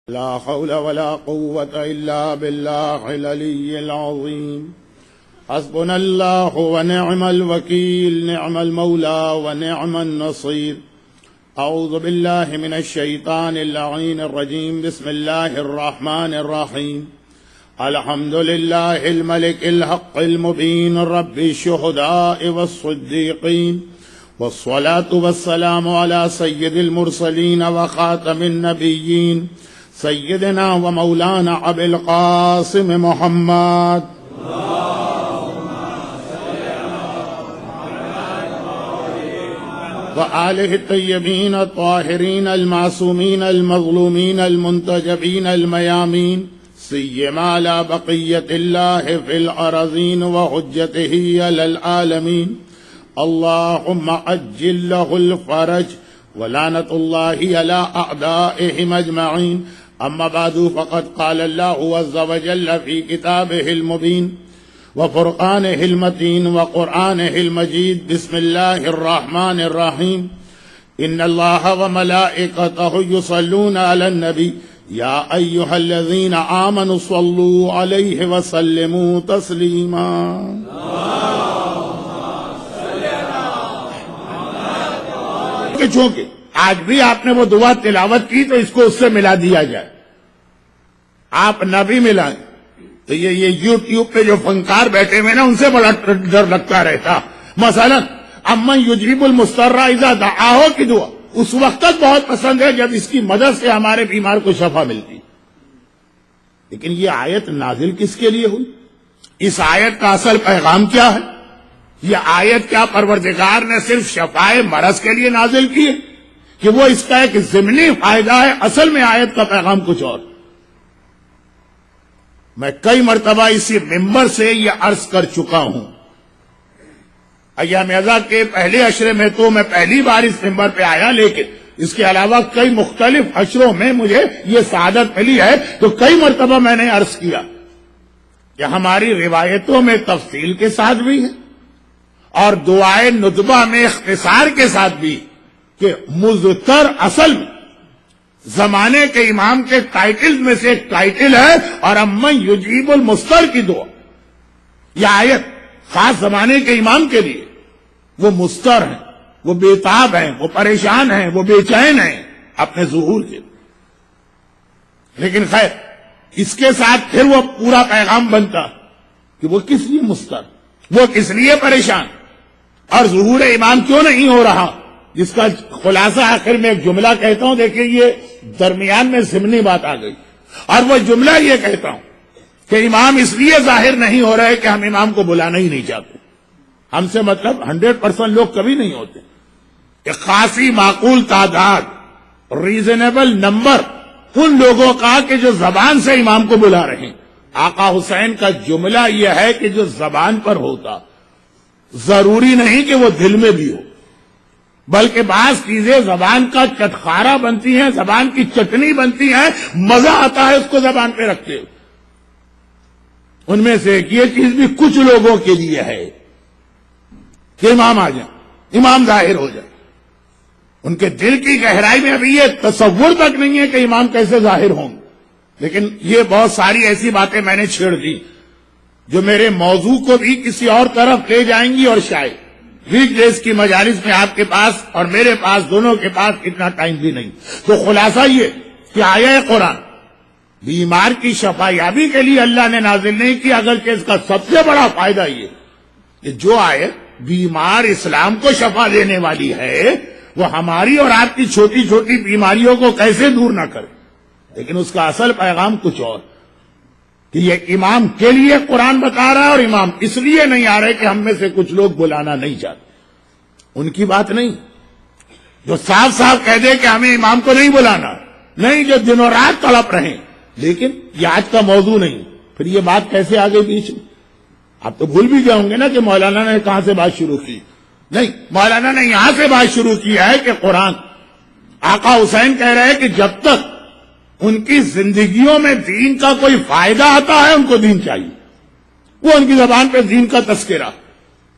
لا حول ولا قوة إلا بالله العلي العظيم. حسبنا الله ونعم الوكيل، نعم المولى ونعم النصير. أعوذ بالله من الشيطان اللعين الرجيم. بسم الله الرحمن الرحيم. الحمد لله الملك الحق المبين، رب الشهداء والصديقين، والصلاة والسلام على سيد المرسلين وخاتم النبيين سيدنا ومولانا أبي القاسم محمد وآله الطيبين الطاهرين المعصومين المظلومين المنتجبين الميامين، سيما على بقية الله في الأرضين وحجته على العالمين. اللهم عجل له الفرج ولعنة الله على أعدائهم أجمعين. أما بعد، فقد قال الله عز وجل في كتابه المبين وفرقانه المتين وقرآنه المجيد. بسم الله الرحمن الرحيم. إن الله وملائكته يصلون على النبي يا أيها الذين آمنوا صلوا عليه وسلموا تسليما. چونکہ آج بھی آپ نے وہ دعا تلاوت کی تو اس کو اس سے ملا دیا جائے. آپ نبی ملائیں تو یہ یوٹیوب پہ جو فنکار بیٹھے ہوئے نا، ان سے بڑا ڈر لگتا رہتا. مثلا امن یجیب المضطر اذا دعاہ کی دعا اس وقت تک بہت پسند ہے جب اس کی مدد سے ہمارے بیمار کو شفا ملتی. لیکن یہ آیت نازل کس کے لیے ہوئی؟ اس آیت کا اصل پیغام کیا ہے؟ یہ آیت کیا پروردگار نے صرف شفائے مرض کے لیے نازل کی ہے کہ وہ اس کا ایک ضمنی فائدہ ہے؟ اصل میں آیت کا پیغام کچھ اور. میں کئی مرتبہ اسی ممبر سے یہ عرض کر چکا ہوں. ایام ازا کے پہلے عشرے میں تو میں پہلی بار اس ممبر پہ آیا، لیکن اس کے علاوہ کئی مختلف عشروں میں مجھے یہ سعادت ملی ہے. تو کئی مرتبہ میں نے عرض کیا کہ ہماری روایتوں میں تفصیل کے ساتھ بھی ہے اور دعائے ندبہ میں اختصار کے ساتھ بھی کہ مضطر اصل میں زمانے کے امام کے ٹائٹل میں سے ایک ٹائٹل ہے. اور امن یجیب المضطر کی دعا، یہ آیت خاص زمانے کے امام کے لیے. وہ مضطر ہیں، وہ بےتاب ہیں، وہ پریشان ہیں، وہ بے چین ہیں اپنے ظہور کے. لیکن خیر، اس کے ساتھ پھر وہ پورا پیغام بنتا کہ وہ کس لیے مضطر، وہ کس لیے پریشان، اور ظہور امام کیوں نہیں ہو رہا. جس کا خلاصہ آخر میں ایک جملہ کہتا ہوں. دیکھیں، یہ درمیان میں ضمنی بات آ گئی، اور وہ جملہ یہ کہتا ہوں کہ امام اس لیے ظاہر نہیں ہو رہے کہ ہم امام کو بلانا ہی نہیں چاہتے. ہم سے مطلب 100% لوگ کبھی نہیں ہوتے. ایک خاصی معقول تعداد، ریزنیبل نمبر ان لوگوں کا کہ جو زبان سے امام کو بلا رہے ہیں. آقا حسین کا جملہ یہ ہے کہ جو زبان پر ہوتا ضروری نہیں کہ وہ دل میں بھی ہو، بلکہ بعض چیزیں زبان کا چٹخارا بنتی ہیں، زبان کی چٹنی بنتی ہیں، مزہ آتا ہے اس کو زبان پہ رکھتے. ان میں سے ایک یہ چیز بھی کچھ لوگوں کے لیے ہے کہ امام آ جائیں، امام ظاہر ہو جائے. ان کے دل کی گہرائی میں ابھی یہ تصور تک نہیں ہے کہ امام کیسے ظاہر ہوں. لیکن یہ بہت ساری ایسی باتیں میں نے چھیڑ دی جو میرے موضوع کو بھی کسی اور طرف لے جائیں گی. اور شاید ویک ڈیز کی مجالس میں آپ کے پاس اور میرے پاس دونوں کے پاس اتنا ٹائم بھی نہیں. تو خلاصہ یہ کہ آیا قرآن بیمار کی شفا یابی کے لیے اللہ نے نازل نہیں کی، اگرچہ اس کا سب سے بڑا فائدہ یہ کہ جو آیت بیمار اسلام کو شفا دینے والی ہے وہ ہماری اور آپ کی چھوٹی چھوٹی بیماریوں کو کیسے دور نہ کرے. لیکن اس کا اصل پیغام کچھ اور کہ یہ امام کے لیے قرآن بتا رہا ہے، اور امام اس لیے نہیں آ رہے کہ ہم میں سے کچھ لوگ بلانا نہیں چاہتے. ان کی بات نہیں جو صاف صاف کہہ دے کہ ہمیں امام کو نہیں بلانا، نہیں جو دن و رات تڑپ رہے. لیکن یہ آج کا موضوع نہیں. پھر یہ بات کیسے آ گئی بیچ میں؟ آپ تو بھول بھی جاؤں گے نا کہ مولانا نے کہاں سے بات شروع کی. نہیں، مولانا نے یہاں سے بات شروع کی ہے کہ قرآن آقا حسین کہہ رہے ہیں کہ جب تک ان کی زندگیوں میں دین کا کوئی فائدہ آتا ہے ان کو دین چاہیے. وہ ان کی زبان پہ دین کا تذکرہ.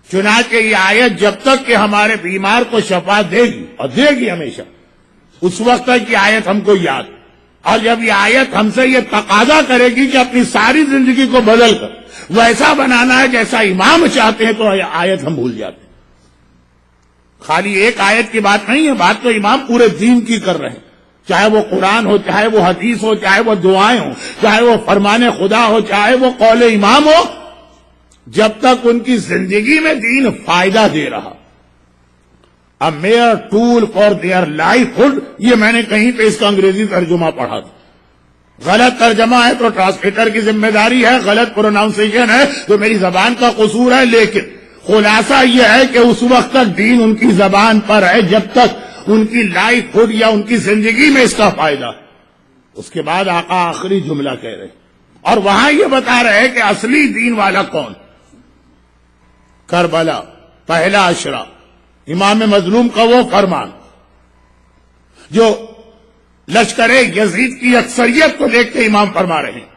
چنانچہ یہ آیت جب تک کہ ہمارے بیمار کو شفا دے گی، اور دے گی ہمیشہ، اس وقت تک یہ آیت ہم کو یاد. اور جب یہ آیت ہم سے یہ تقاضا کرے گی کہ اپنی ساری زندگی کو بدل کر ویسا بنانا ہے جیسا امام چاہتے ہیں، تو آیت ہم بھول جاتے ہیں۔ خالی ایک آیت کی بات نہیں ہے، بات تو امام پورے دین کی کر رہے ہیں، چاہے وہ قرآن ہو، چاہے وہ حدیث ہو، چاہے وہ دعائیں ہوں، چاہے وہ فرمان خدا ہو، چاہے وہ قول امام ہو، جب تک ان کی زندگی میں دین فائدہ دے رہا۔ A mere tool for their livelihood، یہ میں نے کہیں پہ اس کا انگریزی ترجمہ پڑھا تھا۔ غلط ترجمہ ہے تو ٹرانسلیٹر کی ذمہ داری ہے، غلط پروناؤنسیشن ہے تو میری زبان کا قصور ہے، لیکن خلاصہ یہ ہے کہ اس وقت تک دین ان کی زبان پر ہے جب تک ان کی لائفہڈ یا ان کی زندگی میں اس کا فائدہ۔ اس کے بعد آقا آخری جملہ کہہ رہے اور وہاں یہ بتا رہے ہیں کہ اصلی دین والا کون؟ کربلا پہلا عشرہ، امام مظلوم کا وہ فرمان جو لشکر یزید کی اکثریت کو دیکھ کے امام فرما رہے ہیں،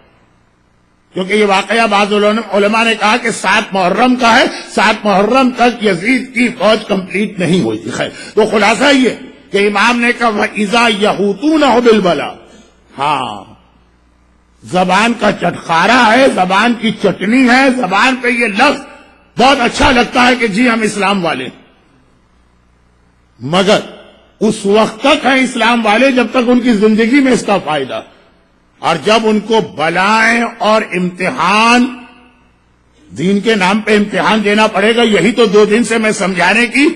کیونکہ یہ واقعہ بعض علماء نے کہا کہ 7 محرم کا ہے، 7 محرم تک یزید کی فوج کمپلیٹ نہیں ہوئی تھی۔ خیر، تو خلاصہ یہ کہ امام نے کہا وَإِذَا يَهُوتُونَهُ بِالْبَلَا، ہاں زبان کا چٹخارا ہے، زبان کی چٹنی ہے، زبان پہ یہ لفظ بہت اچھا لگتا ہے کہ جی ہم اسلام والے ہیں، مگر اس وقت تک ہیں اسلام والے جب تک ان کی زندگی میں اس کا فائدہ، اور جب ان کو بلائیں اور امتحان، دین کے نام پہ امتحان دینا پڑے گا، یہی تو 2 دن سے میں سمجھانے کی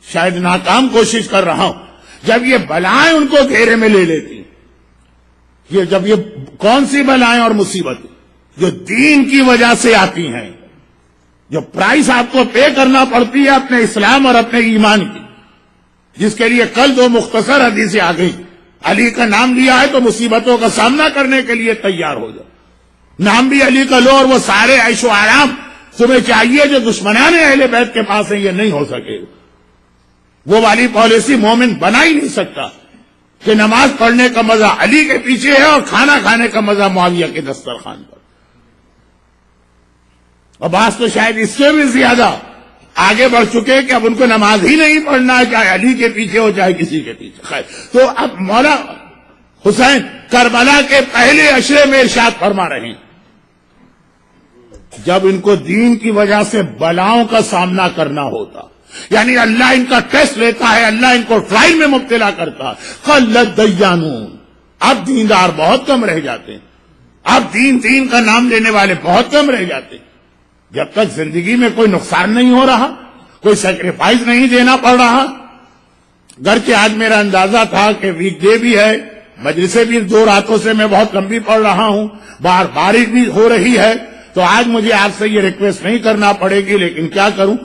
شاید ناکام کوشش کر رہا ہوں۔ جب یہ بلائیں ان کو گھیرے میں لے لیتی، جب یہ کون سی بلائیں اور مصیبت جو دین کی وجہ سے آتی ہیں، جو پرائس آپ کو پے کرنا پڑتی ہے اپنے اسلام اور اپنے ایمان کی، جس کے لیے کل 2 مختصر حدیثیں آ گئی۔ علی کا نام لیا ہے تو مصیبتوں کا سامنا کرنے کے لیے تیار ہو جاؤ، نام بھی علی کا لو، اور وہ سارے عیش و آرام تمہیں چاہیے جو دشمنان اہل بیت کے پاس ہیں، یہ نہیں ہو سکے۔ وہ والی پالیسی مومن بنا ہی نہیں سکتا کہ نماز پڑھنے کا مزہ علی کے پیچھے ہے اور کھانا کھانے کا مزہ معاویہ کے دسترخوان پر، اور بعض تو شاید اس سے بھی زیادہ آگے بڑھ چکے کہ اب ان کو نماز ہی نہیں پڑھنا ہے، چاہے علی کے پیچھے ہو چاہے کسی کے پیچھے۔ خیر، تو اب مولا حسین کربلا کے پہلے عشرے میں ارشاد فرما رہے ہیں، جب ان کو دین کی وجہ سے بلاؤں کا سامنا کرنا ہوتا، یعنی اللہ ان کا ٹیسٹ لیتا ہے، اللہ ان کو ٹرائل میں مبتلا کرتا ہے، قلت دیانون، اب دیندار بہت کم رہ جاتے ہیں، اب دین کا نام لینے والے بہت کم رہ جاتے ہیں۔ جب تک زندگی میں کوئی نقصان نہیں ہو رہا، کوئی سیکریفائز نہیں دینا پڑ رہا، گرچہ آج میرا اندازہ تھا کہ ویک ڈے بھی ہے، مجلسیں بھی 2 راتوں سے میں بہت کم بھی پڑھ رہا ہوں، باہر بارش بھی ہو رہی ہے، تو آج مجھے آپ سے یہ ریکویسٹ نہیں کرنا پڑے گی، لیکن کیا کروں،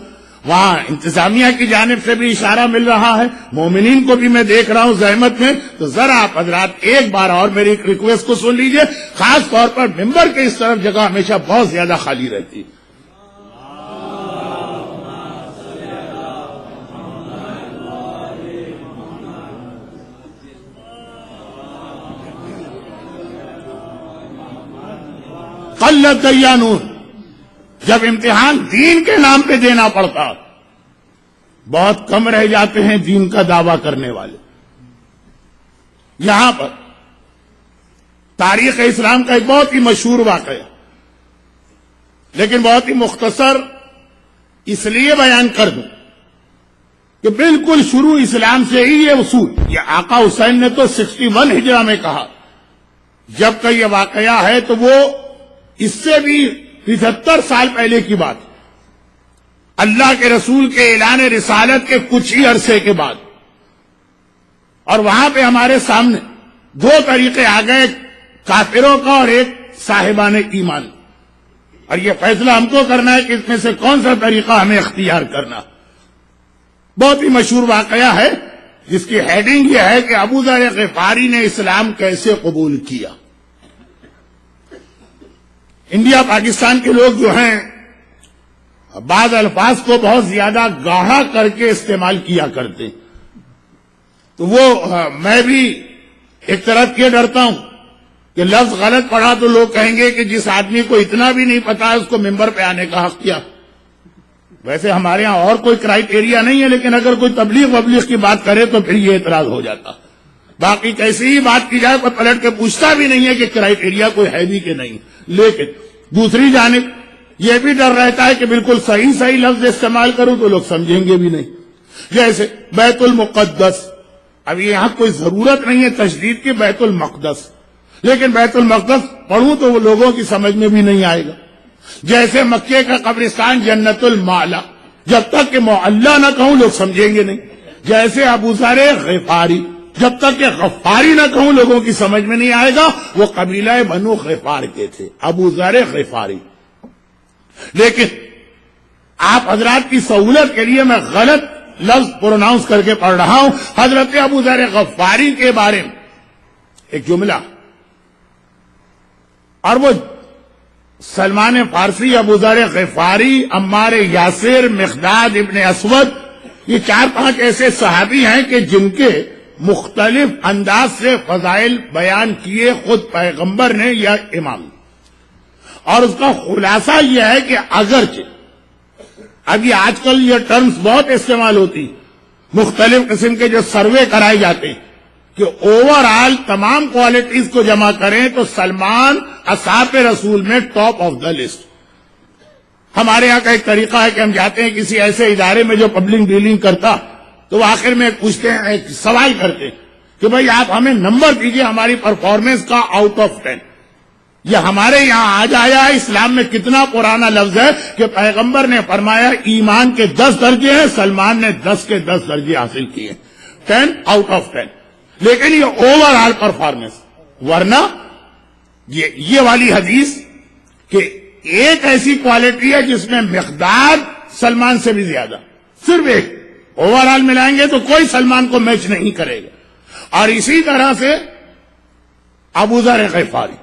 وہاں انتظامیہ کی جانب سے بھی اشارہ مل رہا ہے، مومنین کو بھی میں دیکھ رہا ہوں زحمت میں، تو ذرا آپ حضرات ایک بار اور میری ریکویسٹ کو سن لیجئے، خاص طور پر ممبر کے اس طرف جگہ ہمیشہ بہت زیادہ خالی رہتی ہے۔ قلت دیانون، جب امتحان دین کے نام پہ دینا پڑتا، بہت کم رہ جاتے ہیں دین کا دعویٰ کرنے والے۔ یہاں پر تاریخ اسلام کا ایک بہت ہی مشہور واقعہ، لیکن بہت ہی مختصر اس لیے بیان کر دوں کہ بالکل شروع اسلام سے ہی یہ اصول، یہ آقا حسین نے تو 61 ہجرہ میں کہا، جب کا یہ واقعہ ہے تو وہ اس سے بھی 75 سال پہلے کی بات، اللہ کے رسول کے اعلان رسالت کے کچھ ہی عرصے کے بعد، اور وہاں پہ ہمارے سامنے 2 طریقے آ گئے، کافروں کا اور ایک صاحبان ایمان، اور یہ فیصلہ ہم کو کرنا ہے کہ اس میں سے کون سا طریقہ ہمیں اختیار کرنا۔ بہت ہی مشہور واقعہ ہے جس کی ہیڈنگ یہ ہے کہ ابو ذر غفاری نے اسلام کیسے قبول کیا۔ انڈیا پاکستان کے لوگ جو ہیں بعض الفاظ کو بہت زیادہ گاڑھا کر کے استعمال کیا کرتے، تو وہ میں بھی ایک طرف یہ ڈرتا ہوں کہ لفظ غلط پڑھا تو لوگ کہیں گے کہ جس آدمی کو اتنا بھی نہیں پتا ہے اس کو ممبر پہ آنے کا حق کیا۔ ویسے ہمارے ہاں اور کوئی کرائیٹیریا نہیں ہے، لیکن اگر کوئی تبلیغ وبلیغ کی بات کرے تو پھر یہ اعتراض ہو جاتا۔ باقی کیسی ہی بات کی جائے کوئی پلٹ کے پوچھتا بھی نہیں ہے کہ کرائیٹیریا کوئی ہے بھی کہ نہیں. لیکن دوسری جانب یہ بھی ڈر رہتا ہے کہ بالکل صحیح لفظ استعمال کروں تو لوگ سمجھیں گے بھی نہیں. جیسے بیت المقدس، اب یہاں کوئی ضرورت نہیں ہے تشدید کی، بیت المقدس، لیکن بیت المقدس پڑھوں تو وہ لوگوں کی سمجھ میں بھی نہیں آئے گا. جیسے مکے کا قبرستان جنت المعلا، جب تک کہ معلا نہ کہوں لوگ سمجھیں گے نہیں. جیسے ابو ذر غفاری، جب تک کہ غفاری نہ کہوں لوگوں کی سمجھ میں نہیں آئے گا. وہ قبیلہ بنو غفار کے تھے، ابو ذر غفاری. لیکن آپ حضرات کی سہولت کے لیے میں غلط لفظ پروناؤنس کر کے پڑھ رہا ہوں. حضرت ابو ذر غفاری کے بارے میں ایک جملہ، اور وہ سلمان فارسی، ابو ذر غفاری، عمار یاسر، مقداد ابن اسود، یہ 4-5 ایسے صحابی ہیں کہ جن کے مختلف انداز سے فضائل بیان کیے خود پیغمبر نے یا امام نے. اور اس کا خلاصہ یہ ہے کہ اگرچہ اب یہ آج کل یہ ٹرمز بہت استعمال ہوتی، مختلف قسم کے جو سروے کرائے جاتے ہیں کہ اوور آل تمام کوالٹیز کو جمع کریں تو سلمان اصحاب رسول میں ٹاپ آف دا لسٹ. ہمارے یہاں کا ایک طریقہ ہے کہ ہم جاتے ہیں کسی ایسے ادارے میں جو پبلک ڈیلنگ کرتا، تو وہ آخر میں پوچھتے ہیں، ایک سوال کرتے ہیں کہ بھئی آپ ہمیں نمبر دیجئے ہماری پرفارمنس کا آؤٹ آف 10. یہ ہمارے یہاں آج آیا ہے. اسلام میں کتنا پرانا لفظ ہے کہ پیغمبر نے فرمایا ایمان کے 10 درجے ہیں، سلمان نے 10 کے 10 درجے حاصل کیے، 10 آؤٹ آف 10. لیکن یہ اوور آل پرفارمنس. ورنہ یہ والی حدیث کہ ایک ایسی کوالٹی ہے جس میں مقدار سلمان سے بھی زیادہ، صرف ایک، اوور آل ملائیں گے تو کوئی سلمان کو میچ نہیں کرے گا. اور اسی طرح سے ابو ذر غفاری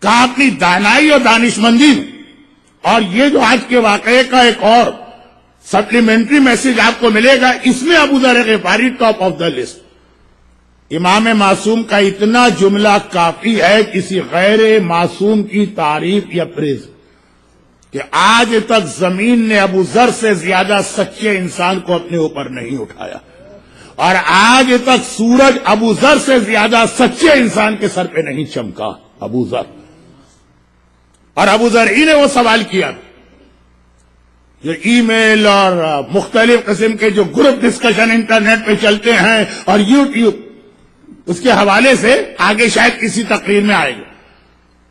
کہا اپنی دانائی اور دانشمندی میں. اور یہ جو آج کے واقعے کا ایک اور سپلیمنٹری میسج آپ کو ملے گا، اس میں ابو ذر غفاری ٹاپ آف دا لسٹ. امام معصوم کا اتنا جملہ کافی ہے کسی غیر معصوم کی تعریف یا پریز کہ آج تک زمین نے ابو ذر سے زیادہ سچے انسان کو اپنے اوپر نہیں اٹھایا، اور آج تک سورج ابو ذر سے زیادہ سچے انسان کے سر پہ نہیں چمکا. ابو ذر، اور ابو ذر ہی نے وہ سوال کیا جو ای میل اور مختلف قسم کے جو گروپ ڈسکشن انٹرنیٹ پہ چلتے ہیں اور یوٹیوب، اس کے حوالے سے آگے شاید کسی تقریر میں آئے گا.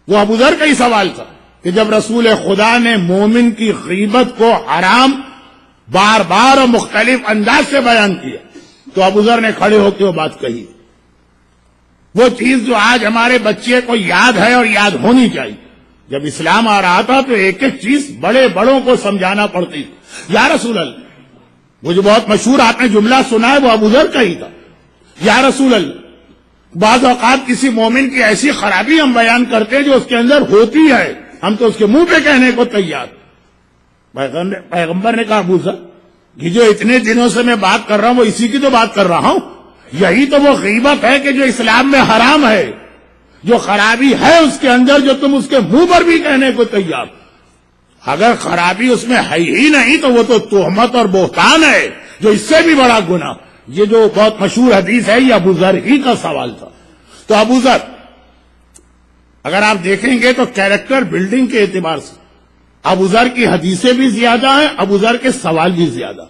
وہ ابو ذر کا ہی سوال تھا کہ جب رسول خدا نے مومن کی غیبت کو حرام بار بار اور مختلف انداز سے بیان کیا تو ابو ذر نے کھڑے ہو کے وہ بات کہی. وہ چیز جو آج ہمارے بچے کو یاد ہے اور یاد ہونی چاہیے. جب اسلام آ رہا تھا تو ایک ایک چیز بڑے بڑوں کو سمجھانا پڑتی. یا رسول اللہ، وہ جو بہت مشہور آپ نے جملہ سنا ہے وہ ابو ذر کا ہی تھا. یا رسول اللہ، بعض اوقات کسی مومن کی ایسی خرابی ہم بیان کرتے ہیں جو اس کے اندر ہوتی ہے، ہم تو اس کے منہ پہ کہنے کو تیار. پیغمبر نے کہا ابو ذر، یہ جو اتنے دنوں سے میں بات کر رہا ہوں وہ اسی کی تو بات کر رہا ہوں. یہی تو وہ غیبت ہے کہ جو اسلام میں حرام ہے، جو خرابی ہے اس کے اندر جو تم اس کے منہ پر بھی کہنے کو تیار. اگر خرابی اس میں ہے ہی نہیں تو وہ تو تہمت اور بہتان ہے جو اس سے بھی بڑا گناہ. یہ جو بہت مشہور حدیث ہے یہ ابو ذر ہی کا سوال تھا. تو ابو ذر اگر آپ دیکھیں گے تو کیریکٹر بلڈنگ کے اعتبار سے ابو ذر کی حدیثیں بھی زیادہ ہیں، ابو ذر کے سوال بھی زیادہ.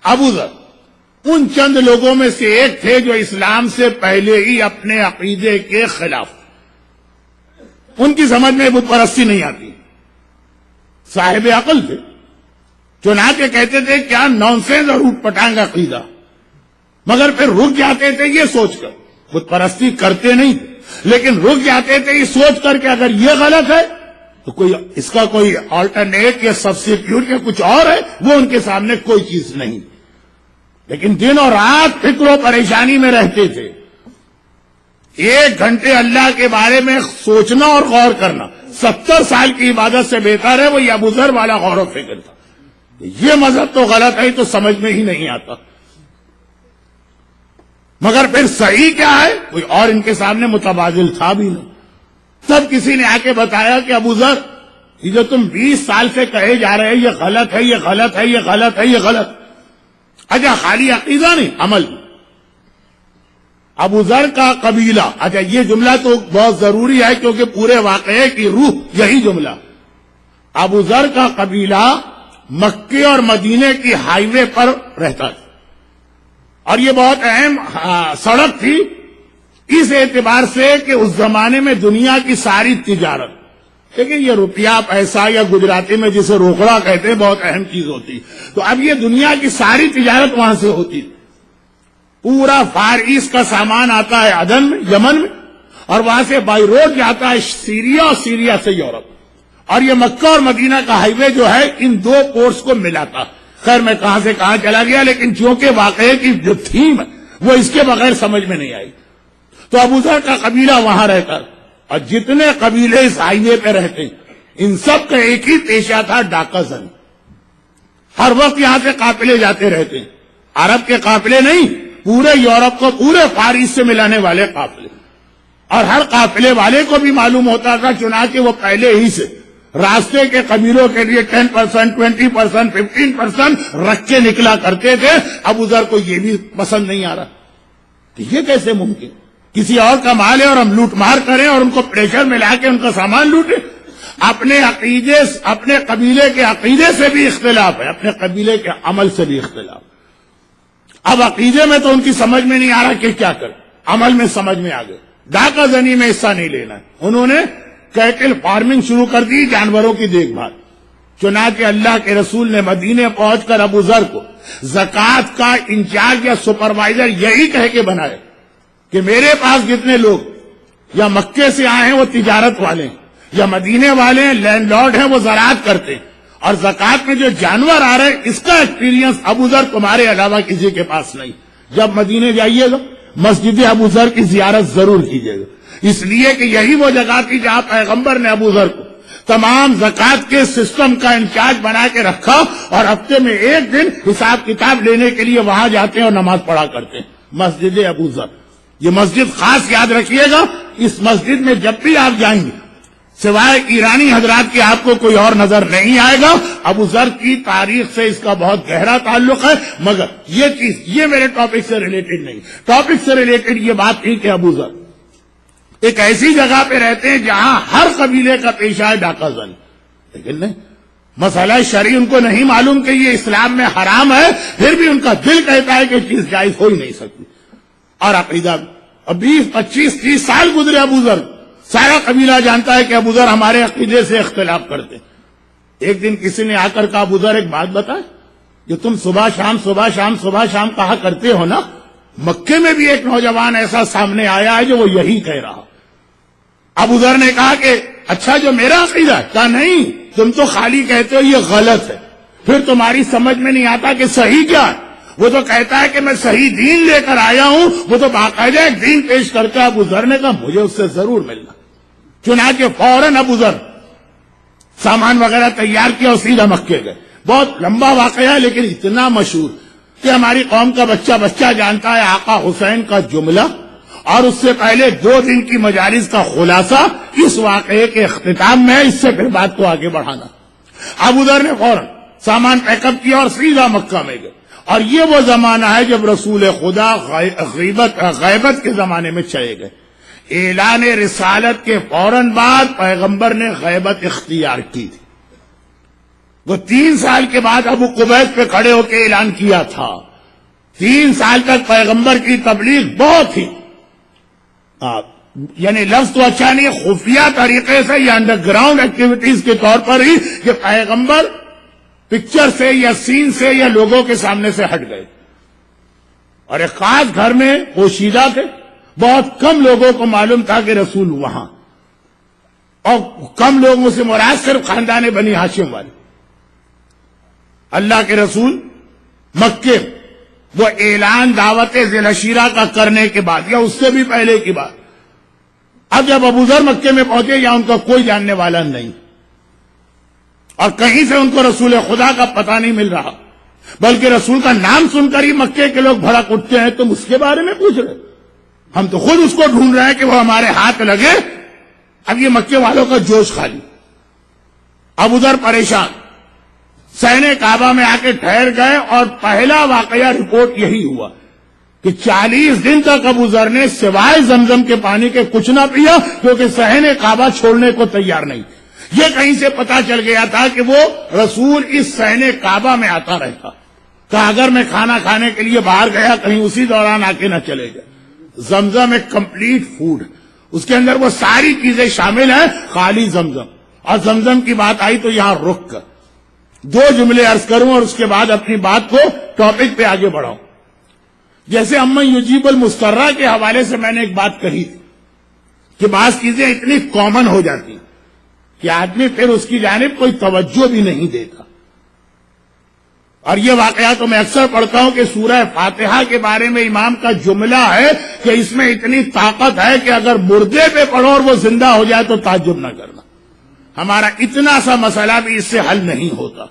ابو ذر ان چند لوگوں میں سے ایک تھے جو اسلام سے پہلے ہی اپنے عقیدے کے خلاف، ان کی سمجھ میں بت پرستی نہیں آتی، صاحب عقل تھے، چنانچہ کہتے تھے کیا نانسینس اور اوٹ پٹانگ عقیدہ، مگر پھر رک جاتے تھے یہ سوچ کر، بت پرستی کرتے نہیں تھے لیکن رک جاتے تھے یہ سوچ کر کہ اگر یہ غلط ہے تو کوئی اس کا کوئی آلٹرنیٹ یا سبسٹیٹیوٹ یا کچھ اور ہے، وہ ان کے سامنے کوئی چیز نہیں. لیکن دن اور رات فکر و پریشانی میں رہتے تھے. 1 گھنٹے اللہ کے بارے میں سوچنا اور غور کرنا 70 سال کی عبادت سے بہتر ہے. وہ یہ ابو ذر والا غور و فکر تھا. یہ مذہب تو غلط ہے تو سمجھ میں ہی نہیں آتا، مگر پھر صحیح کیا ہے کوئی اور ان کے سامنے متبادل تھا بھی نہیں. تب کسی نے آ کے بتایا کہ ابو ذر، یہ جو تم 20 سال سے کہے جا رہے ہیں یہ غلط ہے، یہ غلط ہے، یہ غلط ہے، یہ غلط. اچھا خالی عقیدہ نہیں، عمل بھی. ابو ذر کا قبیلہ. اچھا یہ جملہ تو بہت ضروری ہے کیونکہ پورے واقعے کی روح یہی جملہ. ابو ذر کا قبیلہ مکے اور مدینے کی ہائی وے پر رہتا تھا اور یہ بہت اہم سڑک تھی اس اعتبار سے کہ اس زمانے میں دنیا کی ساری تجارت، لیکن یہ روپیہ پیسہ یا گجراتی میں جسے روکڑا کہتے ہیں بہت اہم چیز ہوتی. تو اب یہ دنیا کی ساری تجارت وہاں سے ہوتی. پورا فار ایسٹ کا سامان آتا ہے عدن میں، یمن میں، اور وہاں سے بائی روڈ جاتا ہے سیریا اور سیریا سے یورپ. اور یہ مکہ اور مدینہ کا ہائی وے جو ہے ان دو پورٹس کو ملاتا. خیر میں کہاں سے کہاں چلا گیا، لیکن چونکہ واقعے کی جو تھیم ہے وہ اس کے بغیر سمجھ میں نہیں آئی. تو ابو ذر کا قبیلہ وہاں رہتا اور جتنے قبیلے اس ہائی وے پہ رہتے ہیں ان سب کا ایک ہی پیشہ تھا ڈاکہ زنی. ہر وقت یہاں سے قافلے جاتے رہتے ہیں، عرب کے قافلے نہیں، پورے یورپ کو پورے فار ایسٹ سے ملانے والے قافلے. اور ہر قافلے والے کو بھی معلوم ہوتا تھا، چنانچہ وہ پہلے ہی سے راستے کے قبیلوں کے لیے 10%, 20%, 15% رکھ کے نکلا کرتے تھے. ابو ذر کو یہ بھی پسند نہیں آ رہا کہ یہ کیسے ممکن، کسی اور کا مال ہے اور ہم لوٹ مار کریں اور ان کو پریشر میں لا کے ان کا سامان لوٹیں. اپنے عقیدے، اپنے قبیلے کے عقیدے سے بھی اختلاف ہے، اپنے قبیلے کے عمل سے بھی اختلاف. اب عقیدے میں تو ان کی سمجھ میں نہیں آ رہا کہ کیا کریں، عمل میں سمجھ میں آ گئے. ڈاکہ زنی میں حصہ نہیں لینا ہے. انہوں نے کیٹل فارمنگ شروع کر دی، جانوروں کی دیکھ بھال. چنانچہ اللہ کے رسول نے مدینے پہنچ کر ابو ذر کو زکوٰۃ کا انچارج یا سپروائزر یہی کہہ کے بنائے کہ میرے پاس جتنے لوگ یا مکے سے آئے ہیں وہ تجارت والے ہیں، یا مدینے والے ہیں لینڈ لارڈ ہیں وہ زراعت کرتے ہیں، اور زکوٰۃ میں جو جانور آ رہے ہیں اس کا ایکسپیرینس ابو ذر تمہارے علاوہ کسی کے پاس نہیں. جب مدینے جائیے گا مسجد ابو ذر کی زیارت ضرور کیجیے گا، اس لیے کہ یہی وہ جگہ تھی جہاں پیغمبر نے ابو ذر کو تمام زکوٰۃ کے سسٹم کا انچارج بنا کے رکھا، اور ہفتے میں ایک دن حساب کتاب لینے کے لیے وہاں جاتے ہیں اور نماز پڑھا کرتے ہیں. مسجد ابو ذر، یہ مسجد خاص یاد رکھیے گا. اس مسجد میں جب بھی آپ جائیں گے سوائے ایرانی حضرات کے آپ کو کوئی اور نظر نہیں آئے گا. ابو ذر کی تاریخ سے اس کا بہت گہرا تعلق ہے، مگر یہ چیز یہ میرے ٹاپک سے ریلیٹڈ نہیں. ٹاپک سے ریلیٹڈ یہ بات تھی کہ ابو ذر ایک ایسی جگہ پہ رہتے ہیں جہاں ہر قبیلے کا پیشہ ہے ڈاکہ زنی، لیکن نہیں، مسئلہ شرعی ان کو نہیں معلوم کہ یہ اسلام میں حرام ہے، پھر بھی ان کا دل کہتا ہے کہ چیز جائز ہو ہی نہیں سکتی. اور عقیدہ 20, 25, 30 سال گزرے ابو ذر، سارا قبیلہ جانتا ہے کہ ابو ذر ہمارے عقیدے سے اختلاف کرتے. ایک دن کسی نے آ کر کہا ابو ذر ایک بات بتا، جو تم صبح شام کہا کرتے ہو نا، مکے میں بھی ایک نوجوان ایسا سامنے آیا ہے جو وہ یہی کہہ رہا. ابو ذر نے کہا کہ اچھا جو میرا عقیدہ ہے، کہا نہیں، تم تو خالی کہتے ہو یہ غلط ہے، پھر تمہاری سمجھ میں نہیں آتا کہ صحیح کیا ہے. وہ تو کہتا ہے کہ میں صحیح دین لے کر آیا ہوں، وہ تو باقاعدہ ایک دین پیش کرتا ہے. ابو ذر نے کہا مجھے اس سے ضرور ملنا. چنانچہ فوراً ابو ذر سامان وغیرہ تیار کیا اور سیدھا مکے گئے. بہت لمبا واقعہ ہے لیکن اتنا مشہور کہ ہماری قوم کا بچہ جانتا ہے آقا حسین کا جملہ، اور اس سے پہلے 2 دن کی مجالس کا خلاصہ اس واقعے کے اختتام میں، اس سے پھر بات کو آگے بڑھانا. ابو ذر نے فوراً سامان پیک اپ کیا اور سیدھا مکہ میں گئے. اور یہ وہ زمانہ ہے جب رسول خدا غیبت کے زمانے میں چلے گئے. اعلان رسالت کے فوراً بعد پیغمبر نے غیبت اختیار کی تھی. وہ 3 سال کے بعد ابو قبیس پہ کھڑے ہو کے اعلان کیا تھا. 3 سال تک پیغمبر کی تبلیغ بہت ہی یعنی لفظ تو اچھا نہیں، خفیہ طریقے سے یا انڈر گراؤنڈ ایکٹیویٹیز کے طور پر ہی کہ پیغمبر پکچر سے یا سین سے یا لوگوں کے سامنے سے ہٹ گئے اور ایک خاص گھر میں پوشیدہ تھے. بہت کم لوگوں کو معلوم تھا کہ رسول وہاں، اور کم لوگوں سے مراد صرف خاندان بنی ہاشم والے. اللہ کے رسول مکے وہ اعلان دعوت ذی العشیرہ کا کرنے کے بعد یا اس سے بھی پہلے کی بات، اب جب ابو ذر مکے میں پہنچے یا ان کا کوئی جاننے والا نہیں، اور کہیں سے ان کو رسول خدا کا پتہ نہیں مل رہا، بلکہ رسول کا نام سن کر ہی مکے کے لوگ بھڑک اٹھتے ہیں. تم اس کے بارے میں پوچھ رہے، ہم تو خود اس کو ڈھونڈ رہے ہیں کہ وہ ہمارے ہاتھ لگے. اب یہ مکے والوں کا جوش خالی. ابو ذر پریشان سہنے کعبہ میں آ کے ٹھہر گئے، اور پہلا واقعہ رپورٹ یہی ہوا کہ 40 دن تک ابو ذر نے سوائے زمزم کے پانی کے کچھ نہ پیا، کیونکہ صحن کعبہ چھوڑنے کو تیار نہیں۔ یہ کہیں سے پتا چل گیا تھا کہ وہ رسول اس صحن کعبہ میں آتا رہتا، کہ اگر میں کھانا کھانے کے لیے باہر گیا کہیں اسی دوران آ کے نہ چلے جائے۔ زمزم ایک کمپلیٹ فوڈ، اس کے اندر وہ ساری چیزیں شامل ہیں، خالی زمزم۔ اور زمزم کی بات آئی تو یہاں رک کر 2 جملے عرض کروں اور اس کے بعد اپنی بات کو ٹاپک پہ آگے بڑھاؤں۔ جیسے امن یجیب المسترہ کے حوالے سے میں نے ایک بات کہی تھی کہ بعض چیزیں اتنی کامن ہو جاتی کہ آدمی پھر اس کی جانب کوئی توجہ بھی نہیں دیتا۔ اور یہ واقعہ تو میں اکثر پڑھتا ہوں کہ سورہ فاتحہ کے بارے میں امام کا جملہ ہے کہ اس میں اتنی طاقت ہے کہ اگر مردے پہ پڑھو اور وہ زندہ ہو جائے تو تعجب نہ کرنا۔ ہمارا اتنا سا مسئلہ بھی اس سے حل نہیں ہوتا۔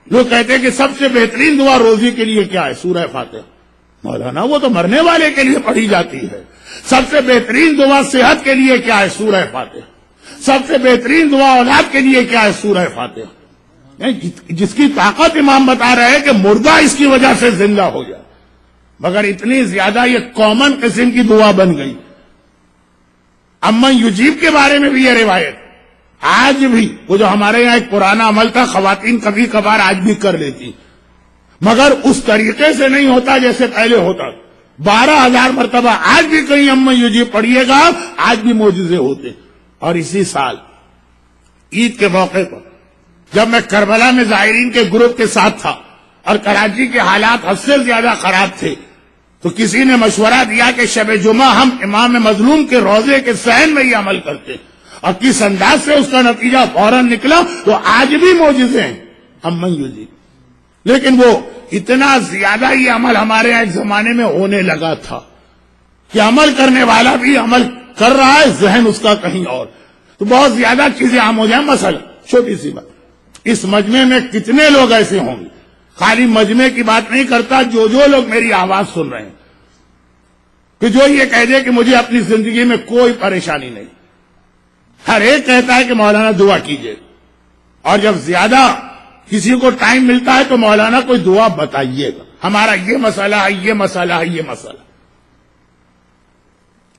لوگ کہتے ہیں کہ سب سے بہترین دعا روزی کے لیے کیا ہے؟ سورہ فاتحہ۔ مولانا وہ تو مرنے والے کے لیے پڑھی جاتی ہے۔ سب سے بہترین دعا صحت کے لیے کیا ہے؟ سورہ فاتحہ۔ سب سے بہترین دعا اولاد کے لیے کیا ہے؟ سورہ فاتحہ۔ جس کی طاقت امام بتا رہے ہیں کہ مردہ اس کی وجہ سے زندہ ہو جائے، مگر اتنی زیادہ یہ کامن قسم کی دعا بن گئی۔ امن یجیب کے بارے میں بھی یہ روایت آج بھی، وہ جو ہمارے یہاں ایک پرانا عمل تھا، خواتین کبھی کبھار آج بھی کر لیتی، مگر اس طریقے سے نہیں ہوتا جیسے پہلے ہوتا۔ 12,000 مرتبہ آج بھی کہیں امن یجیب پڑھیے گا، آج بھی معجزے ہوتے۔ اور اسی سال عید کے موقع پر جب میں کربلا میں زائرین کے گروپ کے ساتھ تھا اور کراچی کے حالات حد سے زیادہ خراب تھے، تو کسی نے مشورہ دیا کہ شب جمعہ ہم امام مظلوم کے روضے کے صحن میں یہ عمل کرتے، اور کس انداز سے اس کا نتیجہ فوراً نکلا، تو آج بھی معجزے ہیں امن یجیب۔ لیکن وہ اتنا زیادہ یہ عمل ہمارے یہاں ایک زمانے میں ہونے لگا تھا کہ عمل کرنے والا بھی عمل کر رہا ہے، ذہن اس کا کہیں اور، تو بہت زیادہ چیزیں عام ہو جائیں۔ مثلا چھوٹی سی بات، اس مجمع میں کتنے لوگ ایسے ہوں گے، خالی مجمع کی بات نہیں کرتا، جو لوگ میری آواز سن رہے ہیں، کہ جو یہ کہہ دے کہ مجھے اپنی زندگی میں کوئی پریشانی نہیں، ہر ایک کہتا ہے کہ مولانا دعا کیجئے، اور جب زیادہ کسی کو ٹائم ملتا ہے تو مولانا کوئی دعا بتائیے گا، ہمارا یہ مسئلہ ہے، یہ مسئلہ ہے، یہ مسئلہ۔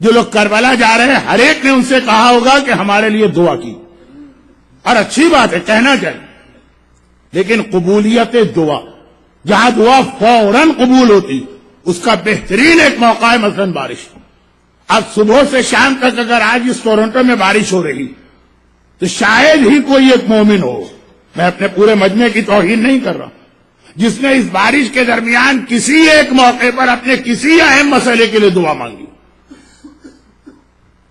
جو لوگ کربلا جا رہے ہیں ہر ایک نے ان سے کہا ہوگا کہ ہمارے لیے دعا کی، اور اچھی بات ہے، کہنا چاہیے، لیکن قبولیت دعا، جہاں دعا فوراً قبول ہوتی، اس کا بہترین ایک موقع ہے مثلا بارش۔ اب صبح سے شام تک اگر آج اس ٹورنٹو میں بارش ہو رہی تو شاید ہی کوئی ایک مومن ہو، میں اپنے پورے مجمع کی توہین نہیں کر رہا، جس نے اس بارش کے درمیان کسی ایک موقع پر اپنے کسی اہم مسئلے کے لیے دعا مانگی۔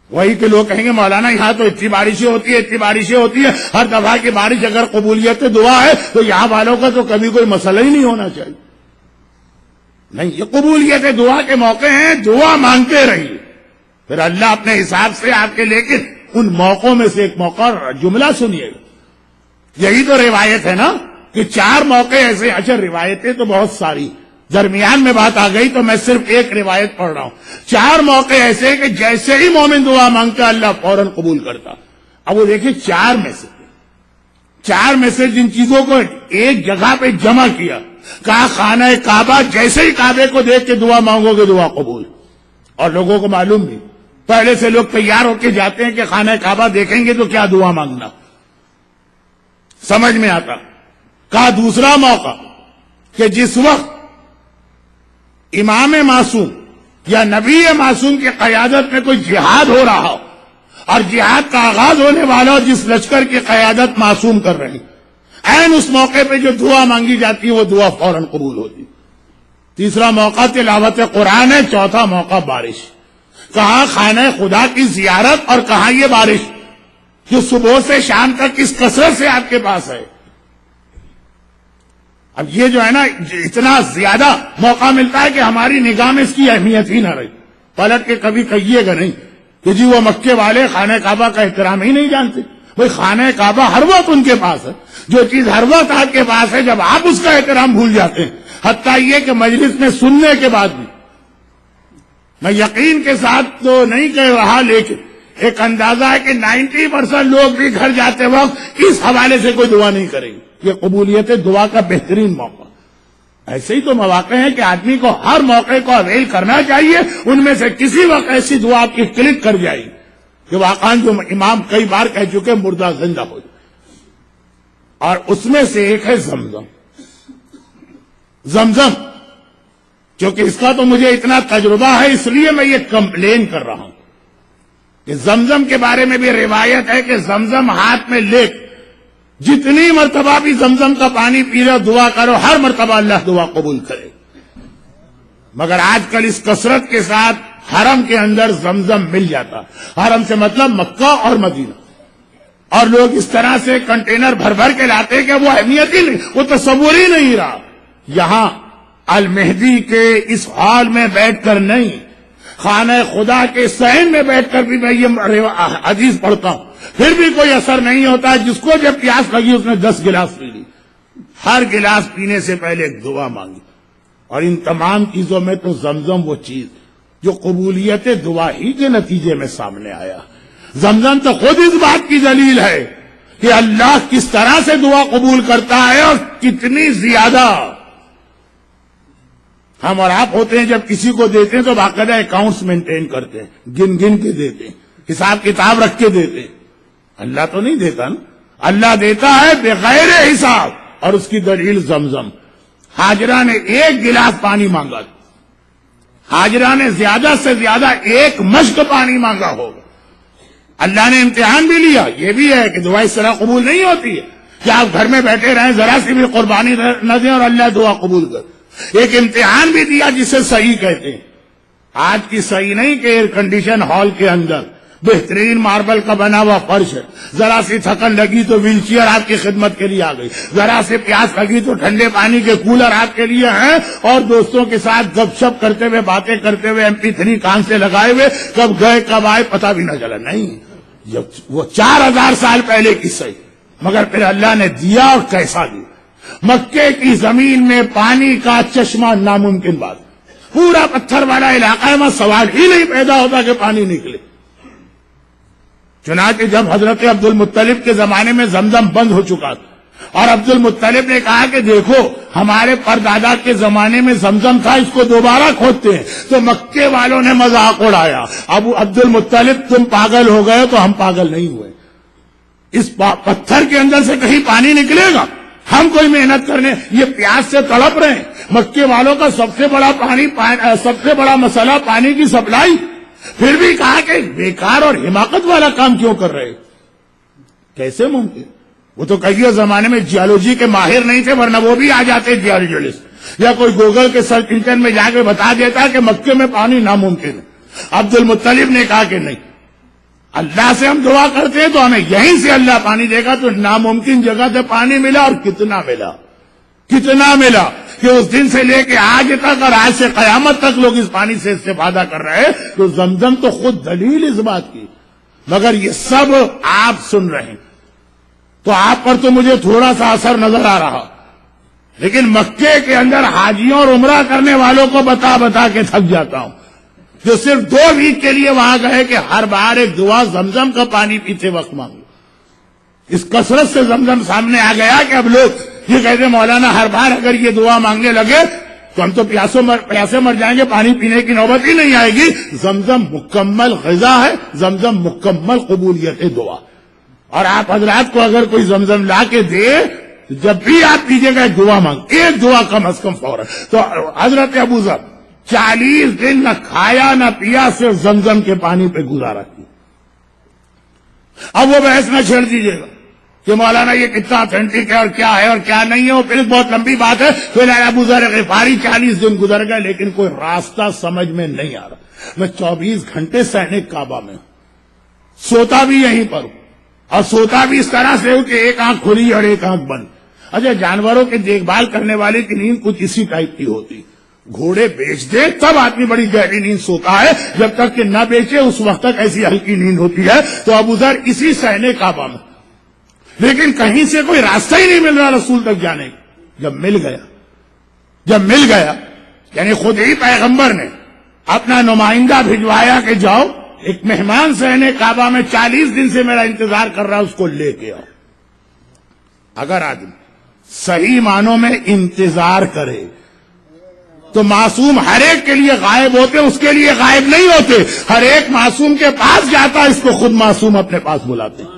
وہی کہ لوگ کہیں گے مولانا یہاں تو اتنی بارشیں ہوتی ہے، اتنی بارشیں ہوتی ہے، ہر دفعہ کی بارش اگر قبولیت دعا ہے تو یہاں والوں کا تو کبھی کوئی مسئلہ ہی نہیں ہونا چاہیے۔ نہیں، یہ قبولیت دعا کے موقع ہیں، دعا مانگتے رہیے، پھر اللہ اپنے حساب سے آپ کے، لیکن ان موقعوں میں سے ایک موقع جملہ سنیے گا۔ یہی تو روایت ہے نا کہ 4 موقع ایسے، اچھا روایتیں تو بہت ساری، درمیان میں بات آ گئی تو میں صرف ایک روایت پڑھ رہا ہوں۔ 4 موقع ایسے کہ جیسے ہی مومن دعا مانگتا اللہ فوراً قبول کرتا۔ اب وہ دیکھیں 4 میں سے جن چیزوں کو ایک جگہ پہ جمع کیا، کہا خانہ کعبہ، جیسے ہی کعبے کو دیکھ کے دعا مانگو گے دعا قبول۔ اور لوگوں کو معلوم بھی، پہلے سے لوگ تیار ہو کے جاتے ہیں کہ خانہ کعبہ دیکھیں گے تو کیا دعا مانگنا، سمجھ میں آتا۔ کہا دوسرا موقع کہ جس وقت امام معصوم یا نبی معصوم کی قیادت میں کوئی جہاد ہو رہا ہو، اور جہاد کا آغاز ہونے والا ہو، جس لشکر کی قیادت معصوم کر رہی، عین اس موقع پہ جو دعا مانگی جاتی ہے وہ دعا فوراً قبول ہوتی۔ تیسرا موقع تلاوت قرآن ہے، چوتھا موقع بارش۔ کہاں خانہ خدا کی زیارت، اور کہاں یہ بارش جو صبح سے شام تک اس کثرت سے آپ کے پاس ہے۔ اب یہ جو ہے نا اتنا زیادہ موقع ملتا ہے کہ ہماری نگاہ میں اس کی اہمیت ہی نہ رہی، پلٹ کے کبھی کہیے گا نہیں کہ جی وہ مکے والے خانہ کعبہ کا احترام ہی نہیں جانتے۔ بھئی خانہ کعبہ ہر وقت ان کے پاس ہے، جو چیز ہر وقت آپ کے پاس ہے، جب آپ اس کا احترام بھول جاتے ہیں، حتیٰ یہ کہ مجلس میں سننے کے بعد بھی، میں یقین کے ساتھ تو نہیں کہہ رہا لیکن ایک اندازہ ہے کہ 90% لوگ بھی گھر جاتے وقت اس حوالے سے کوئی دعا نہیں کریں گے۔ یہ قبولیت دعا کا بہترین موقع۔ ایسے ہی تو مواقع ہیں کہ آدمی کو ہر موقع کو اویل کرنا چاہیے. ان میں سے کسی وقت ایسی دعا آپ کی کلک کر جائے کہ واقعا جو امام کئی بار کہہ چکے مردہ زندہ ہو جائے. اور اس میں سے ایک ہے زمزم. زمزم کیونکہ اس کا تو مجھے اتنا تجربہ ہے اس لیے میں یہ کمپلین کر رہا ہوں کہ زمزم کے بارے میں بھی روایت ہے کہ زمزم ہاتھ میں لے جتنی مرتبہ بھی زمزم کا پانی پی لو دعا کرو ہر مرتبہ اللہ دعا قبول کرے. مگر آج کل اس کثرت کے ساتھ حرم کے اندر زمزم مل جاتا. حرم سے مطلب مکہ اور مدینہ. اور لوگ اس طرح سے کنٹینر بھر بھر کے لاتے کہ وہ اہمیت ہی نہیں, وہ تصور ہی نہیں رہا. یہاں المہدی کے اس ہال میں بیٹھ کر نہیں, خانہ خدا کے صحن میں بیٹھ کر بھی میں یہ حدیث پڑھتا ہوں, پھر بھی کوئی اثر نہیں ہوتا. جس کو جب پیاس لگی اس نے 10 گلاس پی لی. ہر گلاس پینے سے پہلے ایک دعا مانگی. اور ان تمام چیزوں میں تو زمزم وہ چیز جو قبولیت دعا ہی کے نتیجے میں سامنے آیا. زمزم تو خود اس بات کی دلیل ہے کہ اللہ کس طرح سے دعا قبول کرتا ہے اور کتنی زیادہ. ہم اور آپ ہوتے ہیں جب کسی کو دیتے ہیں تو باقاعدہ اکاؤنٹس مینٹین کرتے ہیں, گن گن کے دیتے ہیں, حساب کتاب رکھ کے دیتے ہیں. اللہ تو نہیں دیتا نا, اللہ دیتا ہے بغیر حساب. اور اس کی دلیل زمزم. حاجرہ نے 1 گلاس پانی مانگا, حاجرہ نے زیادہ سے زیادہ 1 مشق پانی مانگا ہوگا. اللہ نے امتحان بھی لیا. یہ بھی ہے کہ دعا اس طرح قبول نہیں ہوتی ہے کہ آپ گھر میں بیٹھے رہیں ذرا سی بھی قربانی نہ دیں اور اللہ دعا قبول کر. ایک امتحان بھی دیا جسے صحیح کہتے ہیں. آج کی صحیح نہیں کہ ایئر کنڈیشن ہال کے اندر بہترین ماربل کا بنا ہوا فرش ہے, ذرا سی تھکن لگی تو ویل چیئر آپ کی خدمت کے لیے آ گئی, ذرا سے پیاس لگی تو ٹھنڈے پانی کے کولر آپ کے لیے ہیں, اور دوستوں کے ساتھ گپ شپ کرتے ہوئے باتیں کرتے ہوئے MP3 کان سے لگائے ہوئے کب گئے کب آئے پتہ بھی نہ چلا. نہیں, وہ 4000 سال پہلے کی صحیح. مگر پھر اللہ نے دیا اور کیسا دیا. مکے کی زمین میں پانی کا چشمہ ناممکن بات. پورا پتھر والا علاقہ ہے, وہاں سوال ہی نہیں پیدا ہوتا کہ پانی نکلے. چنانچہ جب حضرت عبد المطلب کے زمانے میں زمزم بند ہو چکا تھا اور عبد المطلب نے کہا کہ دیکھو ہمارے پردادا کے زمانے میں زمزم تھا, اس کو دوبارہ کھودتے ہیں, تو مکے والوں نے مذاق اڑایا. ابو عبد المطلب تم پاگل ہو گئے تو ہم پاگل نہیں ہوئے. اس پتھر کے اندر سے کہیں پانی نکلے گا؟ ہم کوئی محنت کرنے, یہ پیاس سے تڑپ رہے ہیں. مکے والوں کا سب سے بڑا مسئلہ پانی کی سپلائی. پھر بھی کہا کہ بیکار اور حماقت والا کام کیوں کر رہے. کیسے ممکن؟ وہ تو کئی زمانے میں جیولوجی کے ماہر نہیں تھے, ورنہ وہ بھی آ جاتے جیولوجسٹ, یا کوئی گوگل کے سرچ انجن میں جا کے بتا دیتا کہ مکے میں پانی ناممکن ہے. عبد المطلب نے کہا کہ نہیں, اللہ سے ہم دعا کرتے ہیں تو ہمیں یہیں سے اللہ پانی دے گا. تو ناممکن جگہ سے پانی ملا, اور کتنا ملا کہ اس دن سے لے کے آج تک اور آج سے قیامت تک لوگ اس پانی سے استفادہ کر رہے ہیں. تو زمزم تو خود دلیل اس بات کی. مگر یہ سب آپ سن رہے ہیں تو آپ پر تو مجھے تھوڑا سا اثر نظر آ رہا, لیکن مکے کے اندر حاجیوں اور عمرہ کرنے والوں کو بتا بتا کے تھک جاتا ہوں, جو صرف 2 ویک کے لیے وہاں گئے کہ ہر بار ایک دعا زمزم کا پانی پیتے وقت مانگو. اس کثرت سے زمزم سامنے آ گیا کہ اب لوگ یہ کہتے مولانا ہر بار اگر یہ دعا مانگنے لگے تو ہم تو پیاسے مر جائیں گے, پانی پینے کی نوبت ہی نہیں آئے گی. زمزم مکمل غذا ہے, زمزم مکمل قبولیت دعا. اور آپ حضرات کو اگر کوئی زمزم لا کے دے جب بھی آپ پیجیے گا ایک دعا مانگ, ایک دعا کم از کم فوراً. تو حضرت ابو ذر 40 دن نہ کھایا نہ پیا, صرف زمزم کے پانی پہ گزارا کیا. اب وہ بحث نہ چھیڑ دیجیے گا کہ مولانا یہ کتنا اتھینٹک ہے اور کیا نہیں ہے, وہ پھر بہت لمبی بات ہے. پھر ابو ذر غفاری 40 دن گزر گئے لیکن کوئی راستہ سمجھ میں نہیں آ رہا. میں 24 گھنٹے سہنے کعبہ میں سوتا بھی یہیں پر ہوں, اور سوتا بھی اس طرح سے ہوں کہ ایک آنکھ کھلی اور ایک آنکھ بند. اچھا, جانوروں کی دیکھ بھال کرنے والے کی نیند کچھ اسی ٹائپ کی ہوتی. گھوڑے بیچ دے تب آدمی بڑی گہری نیند سوتا ہے, جب تک کہ نہ بیچے اس وقت تک ایسی ہلکی نیند ہوتی ہے. تو ابو ذر اسی سہنے کعبہ میں, لیکن کہیں سے کوئی راستہ ہی نہیں مل رہا رسول تک جانے. جب مل گیا یعنی خود ہی پیغمبر نے اپنا نمائندہ بھجوایا کہ جاؤ ایک مہمان سہنے کعبہ میں 40 دن سے میرا انتظار کر رہا, اس کو لے کے آؤ. اگر آدمی صحیح معنوں میں انتظار کرے تو معصوم ہر ایک کے لیے غائب ہوتے، اس کے لیے غائب نہیں ہوتے. ہر ایک معصوم کے پاس جاتا، اس کو خود معصوم اپنے پاس بلاتے ہیں.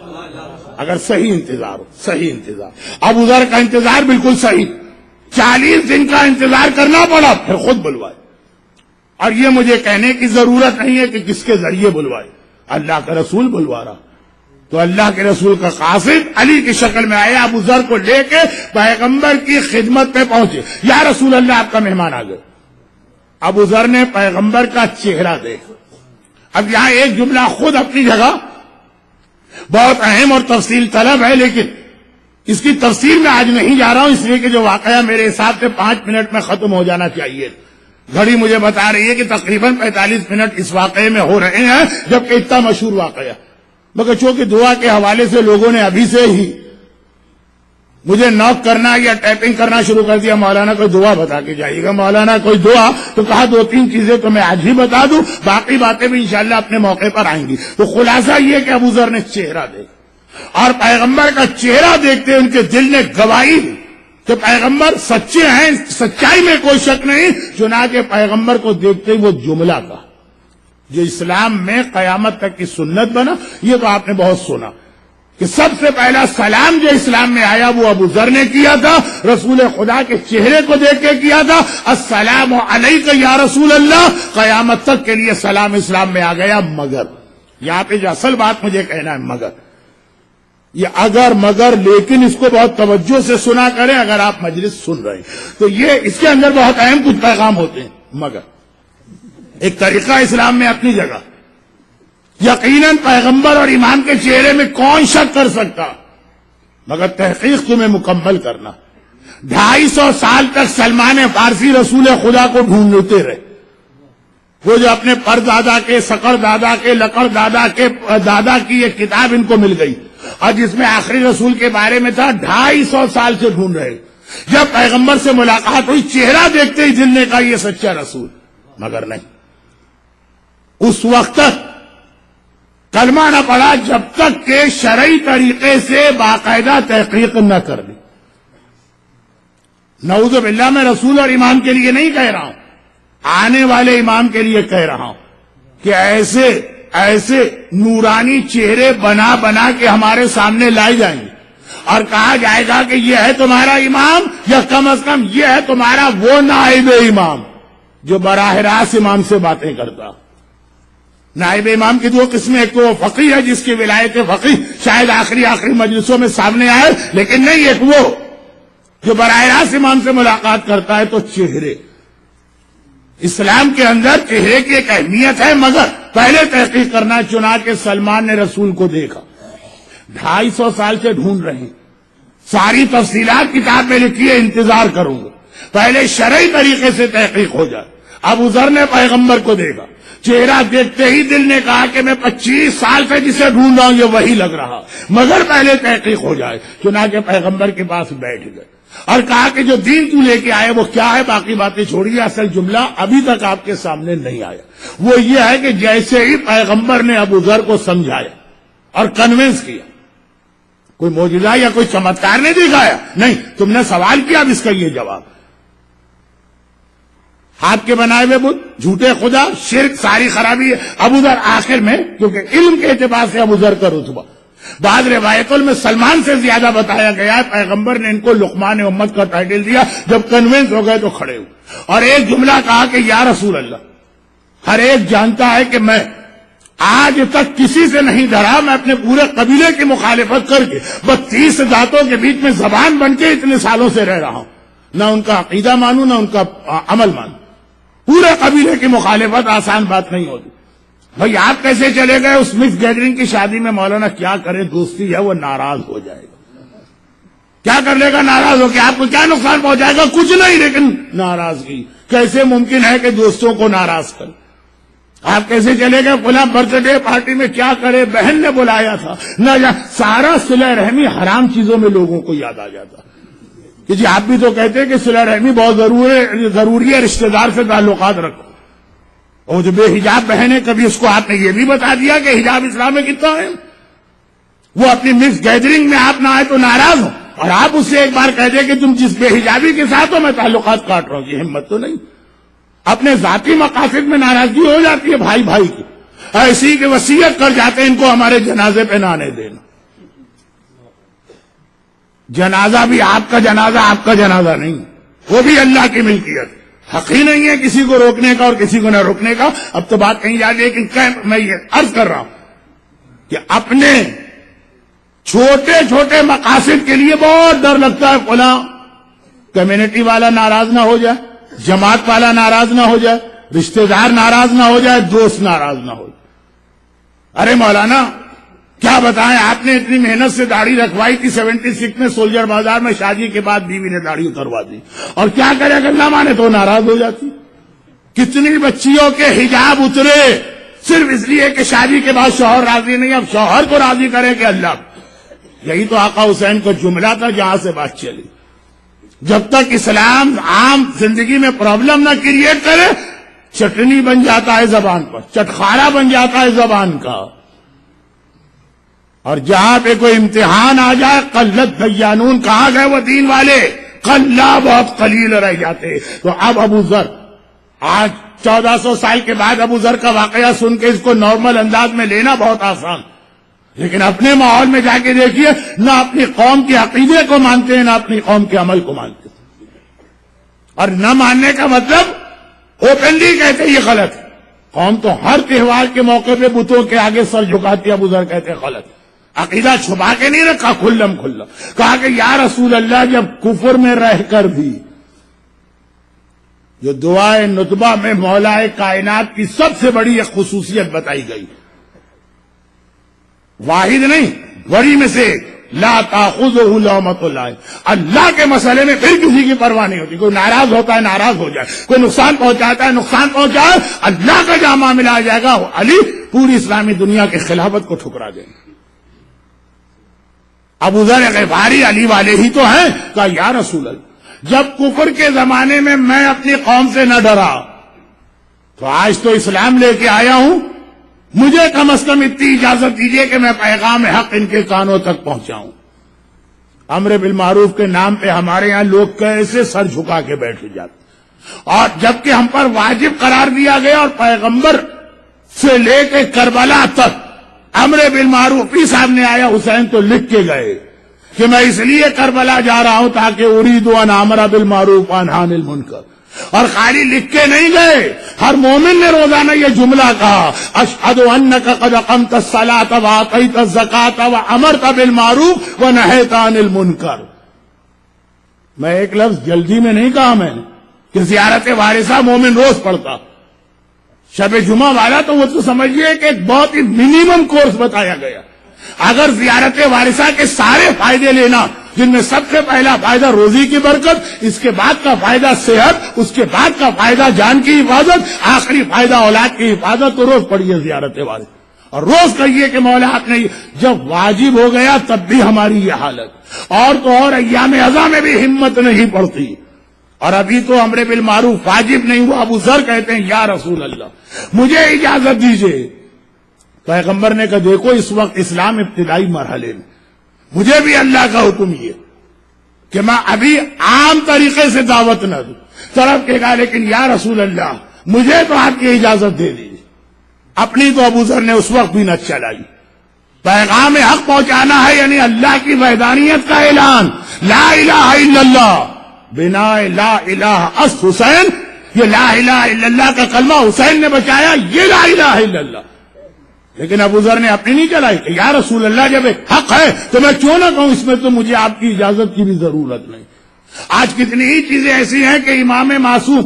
اگر صحیح انتظار ہو، صحیح انتظار. ابو ذر کا انتظار بالکل صحیح، 40 دن کا انتظار کرنا پڑا، پھر خود بلوائے. اور یہ مجھے کہنے کی ضرورت نہیں ہے کہ کس کے ذریعے بلوائے، اللہ کا رسول بلوا رہا. تو اللہ کے رسول کا قاصد علی کی شکل میں آیا، ابو ذر کو لے کے پیغمبر کی خدمت میں پہنچے. یا رسول اللہ، آپ کا مہمان آ گئے. ابو ذر نے پیغمبر کا چہرہ دیکھا. اب یہاں ایک جملہ خود اپنی جگہ بہت اہم اور تفصیل طلب ہے، لیکن اس کی تفصیل میں آج نہیں جا رہا ہوں، اس لیے کہ جو واقعہ میرے حساب سے 5 منٹ میں ختم ہو جانا چاہیے. گھڑی مجھے بتا رہی ہے کہ تقریباً 45 منٹ اس واقعے میں ہو رہے ہیں، جبکہ اتنا مشہور واقعہ. مگر چونکہ دعا کے حوالے سے لوگوں نے ابھی سے ہی مجھے نوک کرنا یا ٹائپنگ کرنا شروع کر دیا، مولانا کوئی دعا بتا کے جائیے گا، مولانا کوئی دعا. تو کہا 2-3 چیزیں تو میں آج ہی بتا دوں، باقی باتیں بھی انشاءاللہ اپنے موقع پر آئیں گی. تو خلاصہ یہ کہ ابو ذر نے چہرہ دیکھا، اور پیغمبر کا چہرہ دیکھتے ان کے دل نے گواہی دی کہ پیغمبر سچے ہیں، سچائی میں کوئی شک نہیں. چنانچہ پیغمبر کو دیکھتے ہی وہ جملہ کہا جو اسلام میں قیامت تک کی سنت بنا. یہ تو آپ نے بہت سنا کہ سب سے پہلا سلام جو اسلام میں آیا وہ ابو ذر نے کیا تھا، رسول خدا کے چہرے کو دیکھ کے کیا تھا. السلام علیک یا رسول اللہ. قیامت تک کے لیے سلام اسلام میں آ گیا. مگر یہاں پہ جو اصل بات مجھے کہنا ہے، مگر یہ اگر مگر لیکن اس کو بہت توجہ سے سنا کریں اگر آپ مجلس سن رہے ہیں تو یہ اس کے اندر بہت اہم کچھ پیغام ہوتے ہیں. مگر ایک طریقہ اسلام میں اپنی جگہ، یقیناً پیغمبر اور ایمان کے چہرے میں کون شک کر سکتا، مگر تحقیق تمہیں مکمل کرنا. 250 سال تک سلمان فارسی رسول خدا کو ڈھونڈتے رہے. وہ جو اپنے پر دادا کے، سکڑ دادا کے، لکڑ دادا کے دادا کی ایک کتاب ان کو مل گئی، اور جس میں آخری رسول کے بارے میں تھا، 250 سال سے ڈھونڈ رہے. جب پیغمبر سے ملاقات ہوئی، چہرہ دیکھتے ہی دل نے کہا یہ سچا رسول. مگر نہیں، اس وقت تک کلمہ نہ پڑا جب تک کہ شرعی طریقے سے باقاعدہ تحقیق نہ کر لی. نعوذ باللہ، میں رسول اور امام کے لیے نہیں کہہ رہا ہوں، آنے والے امام کے لیے کہہ رہا ہوں کہ ایسے نورانی چہرے بنا بنا کے ہمارے سامنے لائے جائیں گے اور کہا جائے گا کہ یہ ہے تمہارا امام، یا کم از کم یہ ہے تمہارا وہ نائب امام جو براہ راست امام سے باتیں کرتا. نائب امام کی 2 قسمیں، ایک تو وہ فقیہ ہے جس کی ولایت فقیہ شاید آخری مجلسوں میں سامنے آئے، لیکن نہیں، ایک وہ جو براہ راست امام سے ملاقات کرتا ہے. تو چہرے، اسلام کے اندر چہرے کی ایک اہمیت ہے، مگر پہلے تحقیق کرنا. چنانچہ سلمان نے رسول کو دیکھا. 250 سال سے ڈھونڈ رہے ہیں، ساری تفصیلات کتاب میں لکھی ہے، انتظار کروں گا. پہلے شرعی طریقے سے تحقیق ہو جائے. ابو ذر نے پیغمبر کو دیکھا، چہرہ دیکھتے ہی دل نے کہا کہ میں 25 سال سے جسے ڈھونڈ رہا ہوں یہ وہی لگ رہا، مگر پہلے تحقیق ہو جائے. چنانچہ پیغمبر کے پاس بیٹھ گئے اور کہا کہ جو دین تو لے کے آئے وہ کیا ہے، باقی باتیں چھوڑیے. اصل جملہ ابھی تک آپ کے سامنے نہیں آیا. وہ یہ ہے کہ جیسے ہی پیغمبر نے ابو ذر کو سمجھایا اور کنونس کیا، کوئی معجزہ یا کوئی چمتکار نہیں دکھایا، نہیں، تم نے سوال کیا، اب اس کا یہ جواب. ہاتھ کے بنائے ہوئے بت، جھوٹے خدا، شرک، ساری خرابی ہے. ابو ذر آخر میں، کیونکہ علم کے اعتبار سے ابو ذر کا رتبہ بعض روایتوں میں سلمان سے زیادہ بتایا گیا ہے، پیغمبر نے ان کو لقمان امت کا ٹائٹل دیا. جب کنونس ہو گئے تو کھڑے ہوئے اور ایک جملہ کہا کہ یا رسول اللہ، ہر ایک جانتا ہے کہ میں آج تک کسی سے نہیں ڈرا، میں اپنے پورے قبیلے کی مخالفت کر کے 32 دانتوں کے بیچ میں زبان بن کے اتنے سالوں سے رہ رہا ہوں، نہ ان کا عقیدہ مانوں نہ ان کا عمل مانوں. پورے قبیلے کی مخالفت آسان بات نہیں ہوتی. بھئی آپ کیسے چلے گئے اس مکس گیدرنگ کی شادی میں؟ مولانا کیا کرے، دوستی ہے، وہ ناراض ہو جائے گا. کیا کر لے گا ناراض ہو کے؟ آپ کو کیا نقصان پہنچائے گا؟ کچھ نہیں، لیکن ناراضگی. کیسے ممکن ہے کہ دوستوں کو ناراض کرے؟ آپ کیسے چلے گئے فلاں برتھ ڈے پارٹی میں؟ کیا کرے، بہن نے بلایا تھا نہ. سارا صلہ رحمی حرام چیزوں میں لوگوں کو یاد آ جاتا کہ جی آپ بھی تو کہتے ہیں کہ صلہ رحمی بہت ضروری ہے، رشتہ دار سے تعلقات رکھو. اور جو بے حجاب بہن ہے، کبھی اس کو آپ نے یہ بھی بتا دیا کہ حجاب اسلام میں کتنا ہے؟ وہ اپنی مکس گیدرنگ میں آپ نہ آئے تو ناراض ہو، اور آپ اس سے ایک بار کہہ دیں کہ تم جس بے حجابی کے ساتھ ہو میں تعلقات کاٹ رہا ہوں. یہ ہمت تو نہیں. اپنے ذاتی مقاصد میں ناراضگی ہو جاتی ہے بھائی بھائی کی، ایسی کہ وصیت کر جاتے ہیں ان کو ہمارے جنازے پہ نہ آنے دینا. جنازہ بھی آپ کا جنازہ نہیں، وہ بھی اللہ کی ملکیت. حق ہی نہیں ہے کسی کو روکنے کا اور کسی کو نہ روکنے کا. اب تو بات کہیں جا رہی ہے، لیکن میں یہ عرض کر رہا ہوں کہ اپنے چھوٹے چھوٹے مقاصد کے لیے بہت ڈر لگتا ہے. فلاں کمیونٹی والا ناراض نہ ہو جائے، جماعت والا ناراض نہ ہو جائے، رشتہ دار ناراض نہ ہو جائے، دوست ناراض نہ ہو جائے. ارے مولانا کیا بتائیں، آپ نے اتنی محنت سے داڑھی رکھوائی تھی 76 میں سولجر بازار میں، شادی کے بعد بیوی نے داڑھی اتروا دی، اور کیا کرے اگر نہ مانے تو ناراض ہو جاتی. کتنی بچیوں کے حجاب اترے صرف اس لیے کہ شادی کے بعد شوہر راضی نہیں. اب شوہر کو راضی کرے کہ اللہ. یہی تو آقا حسین کو جملہ تھا جہاں سے بات چلی. جب تک اسلام عام زندگی میں پرابلم نہ کریٹ کرے، چٹنی بن جاتا ہے زبان پر، چٹخارا بن جاتا ہے زبان کا. اور جہاں پہ کوئی امتحان آ جائے، قلت دیانون، کہاں گئے وہ دین والے؟ قلہ، بہت قلیل رہ جاتے. تو اب ابو ذر، آج 1400 سال کے بعد ابو ذر کا واقعہ سن کے اس کو نارمل انداز میں لینا بہت آسان، لیکن اپنے ماحول میں جا کے دیکھیے، نہ اپنی قوم کے عقیدے کو مانتے ہیں، نہ اپنی قوم کے عمل کو مانتے ہیں. اور نہ ماننے کا مطلب اوپنلی کہتے ہیں یہ غلط ہے. قوم تو ہر تہوار کے موقع پہ بتوں کے آگے سر جھکاتی ہے. ابو ذر کہتے ہیں غلط. عقیدہ چھپا کے نہیں رکھا، کھلم کھلا کہا کہ یا رسول اللہ، جب کفر میں رہ کر بھی جو دعائے نتبہ میں مولا کائنات کی سب سے بڑی ایک خصوصیت بتائی گئی، واحد نہیں بڑی میں سے، لا تاخذہ لومۃ لائم، اللہ کے مسئلے میں پھر کسی کی پرواہ نہیں ہوتی. کوئی ناراض ہوتا ہے ناراض ہو جائے، کوئی نقصان پہنچاتا ہے نقصان پہنچائے، اللہ کا جہاں معاملہ آ جائے گا علی پوری اسلامی دنیا کی خلافت کو ٹھکرا دیں گے. ابو ذر غفاری علی والے ہی تو ہیں. کہا یا رسول اللہ، جب کفر کے زمانے میں میں اپنی قوم سے نہ ڈرا تو آج تو اسلام لے کے آیا ہوں، مجھے کم از کم اتنی اجازت دیجیے کہ میں پیغام حق ان کے کانوں تک پہنچاؤں. امر بالمعروف کے نام پہ ہمارے ہاں لوگ کیسے سر جھکا کے بیٹھ جاتے، اور جبکہ ہم پر واجب قرار دیا گیا، اور پیغمبر سے لے کے کربلا تک امر بالمعروف ہی سامنے آیا. حسین تو لکھ کے گئے کہ میں اس لیے کربلا جا رہا ہوں تاکہ اريد ان امر بالمعروف وانهى عن المنکر. اور خالی لکھ کے نہیں گئے، ہر مومن نے روزانہ یہ جملہ کہا، اشہد انک قد اقمت الصلاۃ وآتیت الزکاۃ وامرت بالمعروف ونہیت عن المنکر. میں ایک لفظ جلدی میں نہیں کہا میں نے کہ زیارت وارثہ مومن روز پڑھتا. شب جمعہ والا تو وہ تو سمجھیے کہ ایک بہت ہی منیمم کورس بتایا گیا. اگر زیارت وارثہ کے سارے فائدے لینا، جن میں سب سے پہلا فائدہ روزی کی برکت، اس کے بعد کا فائدہ صحت، اس کے بعد کا فائدہ جان کی حفاظت، آخری فائدہ اولاد کی حفاظت، تو روز پڑھیے زیارت وارث، اور روز کہیے کہ مولا آپ نے. جب واجب ہو گیا تب بھی ہماری یہ حالت، اور تو اور ایام عزا میں بھی ہمت نہیں پڑتی. اور ابھی تو امر بالمعروف واجب نہیں ہوا. ابو ذر کہتے ہیں یا رسول اللہ مجھے اجازت دیجیے. پیغمبر نے کہا دیکھو اس وقت اسلام ابتدائی مرحلے میں، مجھے بھی اللہ کا حکم یہ کہ میں ابھی عام طریقے سے دعوت نہ دوں طرف کے گا، لیکن یا رسول اللہ مجھے تو آپ کی اجازت دے دیجیے. اپنی تو ابو ذر نے اس وقت بھی نہ چلائی. پیغام حق پہنچانا ہے یعنی اللہ کی وحدانیت کا اعلان، لا الہ الا اللہ، بنا لا الہ اس حسین. یہ لا الہ الا اللہ کا کلمہ حسین نے بچایا، یہ لا الہ الا اللہ. لیکن ابو ذر نے اپنی نہیں چلائی کہ یا رسول اللہ جب ایک حق ہے تو میں کیوں نہ کہوں، اس میں تو مجھے آپ کی اجازت کی بھی ضرورت نہیں. آج کتنی ہی چیزیں ایسی ہیں کہ امام معصوم،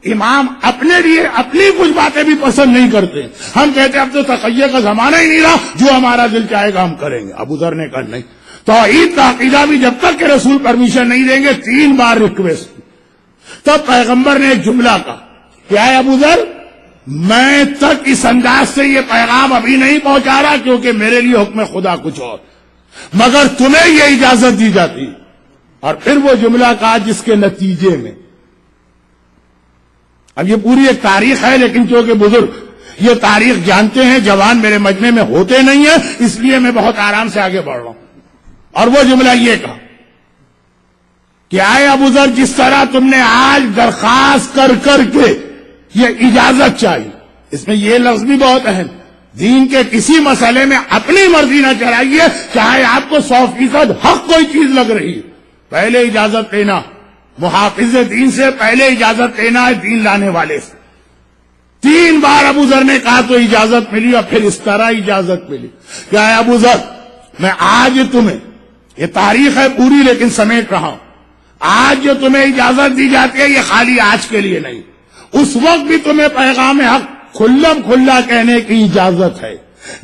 امام اپنے لیے اپنی کچھ باتیں بھی پسند نہیں کرتے. ہم کہتے ہیں اب تو تقیہ کا زمانہ ہی نہیں رہا، جو ہمارا دل چاہے گا ہم کریں گے. ابو ذر نے کہا نہیں، توحید کا عقیدہ بھی جب تک کہ رسول پرمیشن نہیں دیں گے 3 بار ریکویسٹ. تب پیغمبر نے ایک جملہ کہا، کیا ہے ابو ذر، میں تک اس انداز سے یہ پیغام ابھی نہیں پہنچا رہا کیونکہ میرے لیے حکم خدا کچھ اور، مگر تمہیں یہ اجازت دی جاتی. اور پھر وہ جملہ کہا جس کے نتیجے میں، اب یہ پوری ایک تاریخ ہے لیکن چونکہ بزرگ یہ تاریخ جانتے ہیں، جوان میرے مجمع میں ہوتے نہیں ہیں، اس لیے میں بہت آرام سے آگے بڑھ رہا ہوں. اور وہ جملہ یہ کہا کہ آئے ابو ذر، جس طرح تم نے آج درخواست کر کر کے یہ اجازت چاہیے. اس میں یہ لفظ بھی بہت اہم. دین کے کسی مسئلے میں اپنی مرضی نہ چلائیے, چاہے آپ کو 100% حق کوئی چیز لگ رہی ہے, پہلے اجازت لینا. محافظ دین سے پہلے اجازت لینا ہے دین لانے والے سے. 3 بار ابو ذر نے کہا تو اجازت ملی, اور پھر اس طرح اجازت ملی. کیا ہے ابو ذر, میں آج تمہیں, یہ تاریخ ہے پوری لیکن سمیٹ رہا ہوں, آج جو تمہیں اجازت دی جاتی ہے یہ خالی آج کے لیے نہیں, اس وقت بھی تمہیں پیغام حق کھلم کھلا کہنے کی اجازت ہے.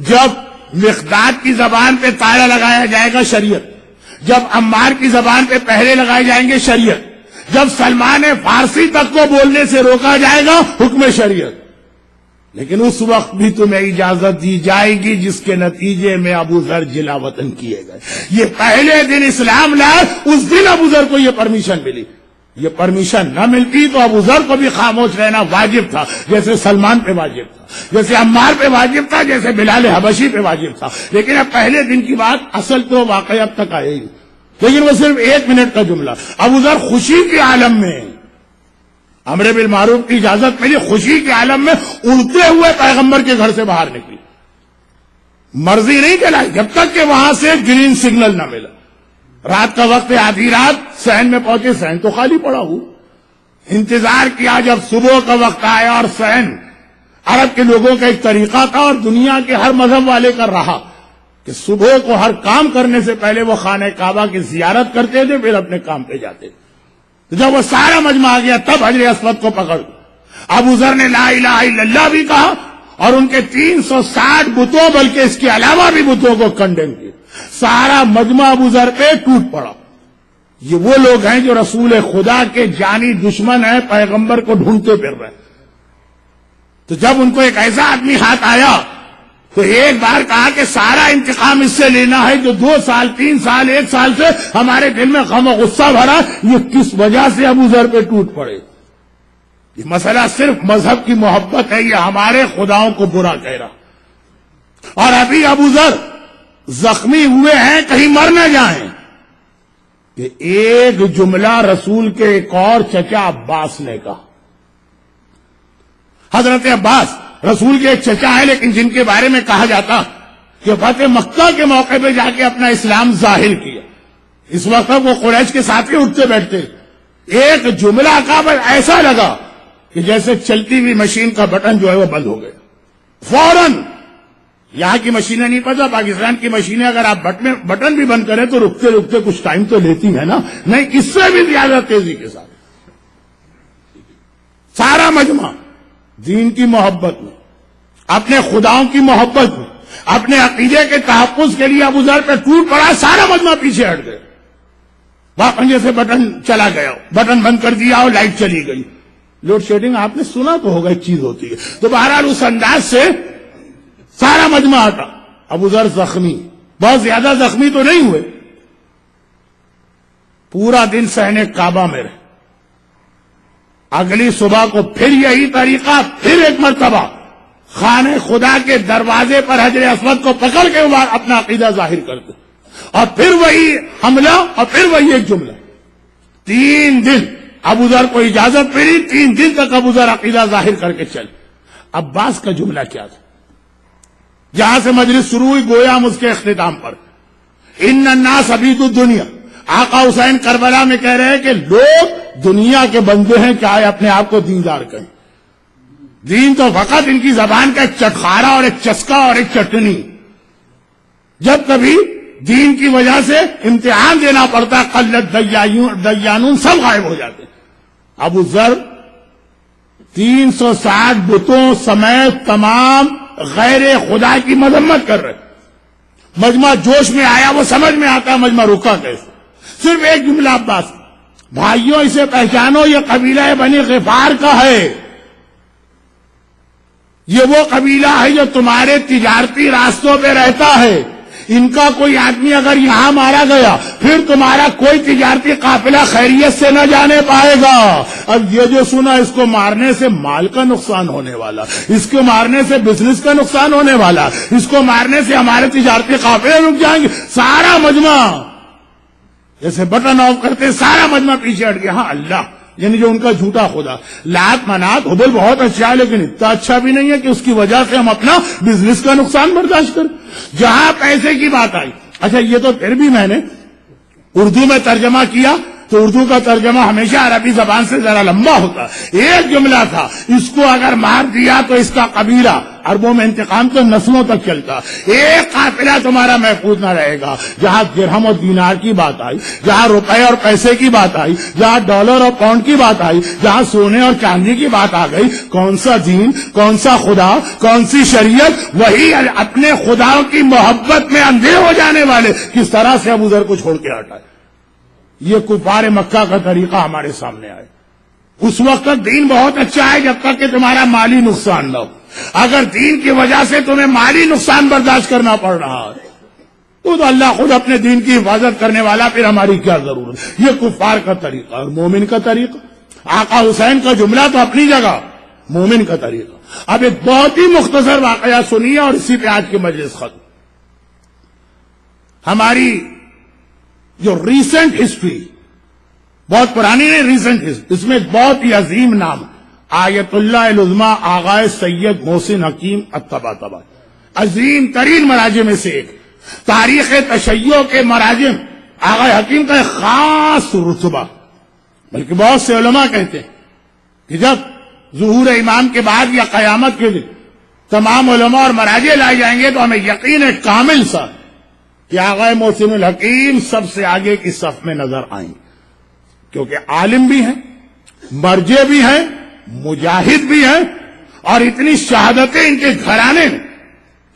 جب مقداد کی زبان پہ تالا لگایا جائے گا شریعت, جب عمار کی زبان پہ پہرے لگائے جائیں گے شریعت, جب سلمان فارسی تک کو بولنے سے روکا جائے گا حکم شریعت, لیکن اس وقت بھی تمہیں اجازت دی جائے گی جس کے نتیجے میں ابو ذر جلا وطن کیے گئے. یہ پہلے دن اسلام لائے اس دن ابو ذر کو یہ پرمیشن ملی. یہ پرمیشن نہ ملتی تو ابو ذر کو بھی خاموش رہنا واجب تھا, جیسے سلمان پہ واجب تھا, جیسے عمار پہ واجب تھا, جیسے بلال حبشی پہ واجب تھا. لیکن اب پہلے دن کی بات, اصل تو واقعہ اب تک آئے گی, لیکن وہ صرف 1 منٹ کا جملہ. ابو ذر خوشی کے عالم میں, امر بالمعروف کی اجازت ملی, خوشی کے عالم میں اڑتے ہوئے پیغمبر کے گھر سے باہر نکلی. مرضی نہیں چلائی جب تک کہ وہاں سے گرین سگنل نہ ملا. رات کا وقت ہے, آدھی رات, صحن میں پہنچے, صحن تو خالی پڑا ہو. انتظار کیا جب صبح کا وقت آیا, اور صحن عرب کے لوگوں کا ایک طریقہ تھا اور دنیا کے ہر مذہب والے کا رہا کہ صبح کو ہر کام کرنے سے پہلے وہ خانہ کعبہ کی زیارت کرتے تھے, پھر اپنے کام پہ جاتے تھے. تو جب وہ سارا مجمع آ گیا تب حجر اسود کو پکڑ ابو ذر نے لا الہ الا اللہ بھی کہا, اور ان کے 360 بتوں بلکہ اس کے علاوہ بھی بتوں کو کنڈیم کیا. سارا مجمع ابو ذر پہ ٹوٹ پڑا. یہ وہ لوگ ہیں جو رسول خدا کے جانی دشمن ہیں, پیغمبر کو ڈھونڈتے پھر رہے. تو جب ان کو ایک ایسا آدمی ہاتھ آیا تو ایک بار کہا کہ سارا انتقام اس سے لینا ہے جو 2 سال 3 سال 1 سال سے ہمارے دل میں غم و غصہ بھرا, یہ کس وجہ سے ابو ذر پہ ٹوٹ پڑے. یہ مسئلہ صرف مذہب کی محبت ہے, یہ ہمارے خداؤں کو برا کہہ رہا. اور ابھی ابو ذر زخمی ہوئے ہیں, کہیں مر نہ جائیں, کہ ایک جملہ رسول کے ایک اور چچا عباس نے کہا. حضرت عباس رسول کے ایک چچا ہے, لیکن جن کے بارے میں کہا جاتا کہ فتح مکہ کے موقع پہ جا کے اپنا اسلام ظاہر کیا. اس وقت وہ قریش کے ساتھ ہی اٹھتے بیٹھتے. ایک جملہ کا بس ایسا لگا کہ جیسے چلتی ہوئی مشین کا بٹن جو ہے وہ بند ہو گیا فوراً. یہاں کی مشینیں نہیں پتا, پاکستان کی مشینیں اگر آپ بٹن بھی بند کریں تو رکتے رکتے کچھ ٹائم تو لیتی ہے نا, نہیں اس سے بھی زیادہ تیزی کے ساتھ. سارا مجمع دین کی محبت میں, اپنے خداؤں کی محبت میں, اپنے عقیدے کے تحفظ کے لیے ابو ذر پہ ٹوٹ پڑا. سارا مجمع پیچھے ہٹ گئے. پنجے سے بٹن چلا گیا, بٹن بند کر دیا اور لائٹ چلی گئی. لوڈ شیڈنگ آپ نے سنا تو ہوگا, ایک چیز ہوتی ہے. تو بہرحال اس انداز سے سارا مجمع آتا. ابو ذر زخمی, بہت زیادہ زخمی تو نہیں ہوئے. پورا دن صحن کعبہ میں رہے. اگلی صبح کو پھر یہی طریقہ, پھر ایک مرتبہ خانہ خدا کے دروازے پر حجر اسود کو پکڑ کے اپنا عقیدہ ظاہر کرتے, اور پھر وہی حملہ, اور پھر وہی ایک جملہ. 3 دن ابو ذر کو اجازت ملی, 3 دن تک ابو ذر عقیدہ ظاہر کر کے چلے. عباس کا جملہ کیا تھا؟ جہاں سے مجلس شروع ہوئی گویا ہم اس کے اختتام پر. ان الناس عبید الدنیا. آقا حسین کربلا میں کہہ رہے ہیں کہ لوگ دنیا کے بندے ہیں, چاہے اپنے آپ کو دیندار کہیں. دین تو فقط ان کی زبان کا ایک چٹخارا اور ایک چسکا اور ایک چٹنی. جب کبھی دین کی وجہ سے امتحان دینا پڑتا, قلت دیانون سب غائب ہو جاتے. ابو ذر 360 بتوں سمیت تمام غیر خدا کی مذمت کر رہے. مجمع جوش میں آیا, وہ سمجھ میں آتا مجمع رکا کیسے. صرف ایک جملہ عباس, بھائیوں اسے پہچانو, یہ قبیلہ بنی غفار کا ہے. یہ وہ قبیلہ ہے جو تمہارے تجارتی راستوں پہ رہتا ہے. ان کا کوئی آدمی اگر یہاں مارا گیا پھر تمہارا کوئی تجارتی قافلہ خیریت سے نہ جانے پائے گا. اب یہ جو سنا, اس کو مارنے سے مال کا نقصان ہونے والا, اس کو مارنے سے بزنس کا نقصان ہونے والا, اس کو مارنے سے ہمارے تجارتی قافلے رک جائیں گے. سارا مجمع جیسے بٹن آف کرتے سارا مجمع پیچھے ہٹ گیا. ہاں اللہ یعنی جو ان کا جھوٹا خدا. لات منات حبل بہت اچھا ہے لیکن اتنا اچھا بھی نہیں ہے کہ اس کی وجہ سے ہم اپنا بزنس کا نقصان برداشت کریں. جہاں پیسے کی بات آئی، اچھا یہ تو پھر بھی میں نے اردو میں ترجمہ کیا تو اردو کا ترجمہ ہمیشہ عربی زبان سے ذرا لمبا ہوتا. ایک جملہ تھا، اس کو اگر مار دیا تو اس کا قبیلہ، عربوں میں انتقام تو نسلوں تک چلتا، ایک قافلہ تمہارا محفوظ نہ رہے گا. جہاں درہم اور دینار کی بات آئی، جہاں روپے اور پیسے کی بات آئی، جہاں ڈالر اور پاؤنڈ کی بات آئی، جہاں سونے اور چاندی کی بات آ گئی، کون سا دین، کون سا خدا، کون سی شریعت؟ وہی اپنے خدا کی محبت میں اندھے ہو جانے والے کس طرح سے ابو ذر کو چھوڑ کے ہٹائے. یہ کفار مکہ کا طریقہ ہمارے سامنے آئے. اس وقت تک دین بہت اچھا ہے جب تک کہ تمہارا مالی نقصان نہ ہو. اگر دین کی وجہ سے تمہیں مالی نقصان برداشت کرنا پڑ رہا ہے تو اللہ خود اپنے دین کی حفاظت کرنے والا، پھر ہماری کیا ضرورت. یہ کفار کا طریقہ اور مومن کا طریقہ. آقا حسین کا جملہ تو اپنی جگہ، مومن کا طریقہ. اب ایک بہت ہی مختصر واقعہ سنیے اور اسی پہ آج کی مجلس ختم. ہماری جو ریسنٹ ہسٹری، بہت پرانی نہیں، ریسنٹ ہسٹری، اس میں ایک بہت ہی عظیم نام آیت اللہ العظمی آغا سید محسن حکیم الطباطبائی، عظیم ترین مراجع میں سے ایک. تاریخ تشیع کے مراجم آغا حکیم کا ایک خاص رتبہ. بلکہ بہت سے علماء کہتے ہیں کہ جب ظہور امام کے بعد یا قیامت کے دن تمام علماء اور مراجع لائے جائیں گے تو ہمیں یقین ہے کامل سا کہ آغا محسن الحکیم سب سے آگے کی صف میں نظر آئیں گے، کیونکہ عالم بھی ہیں، مرجع بھی ہیں، مجاہد بھی ہیں، اور اتنی شہادتیں ان کے گھرانے نے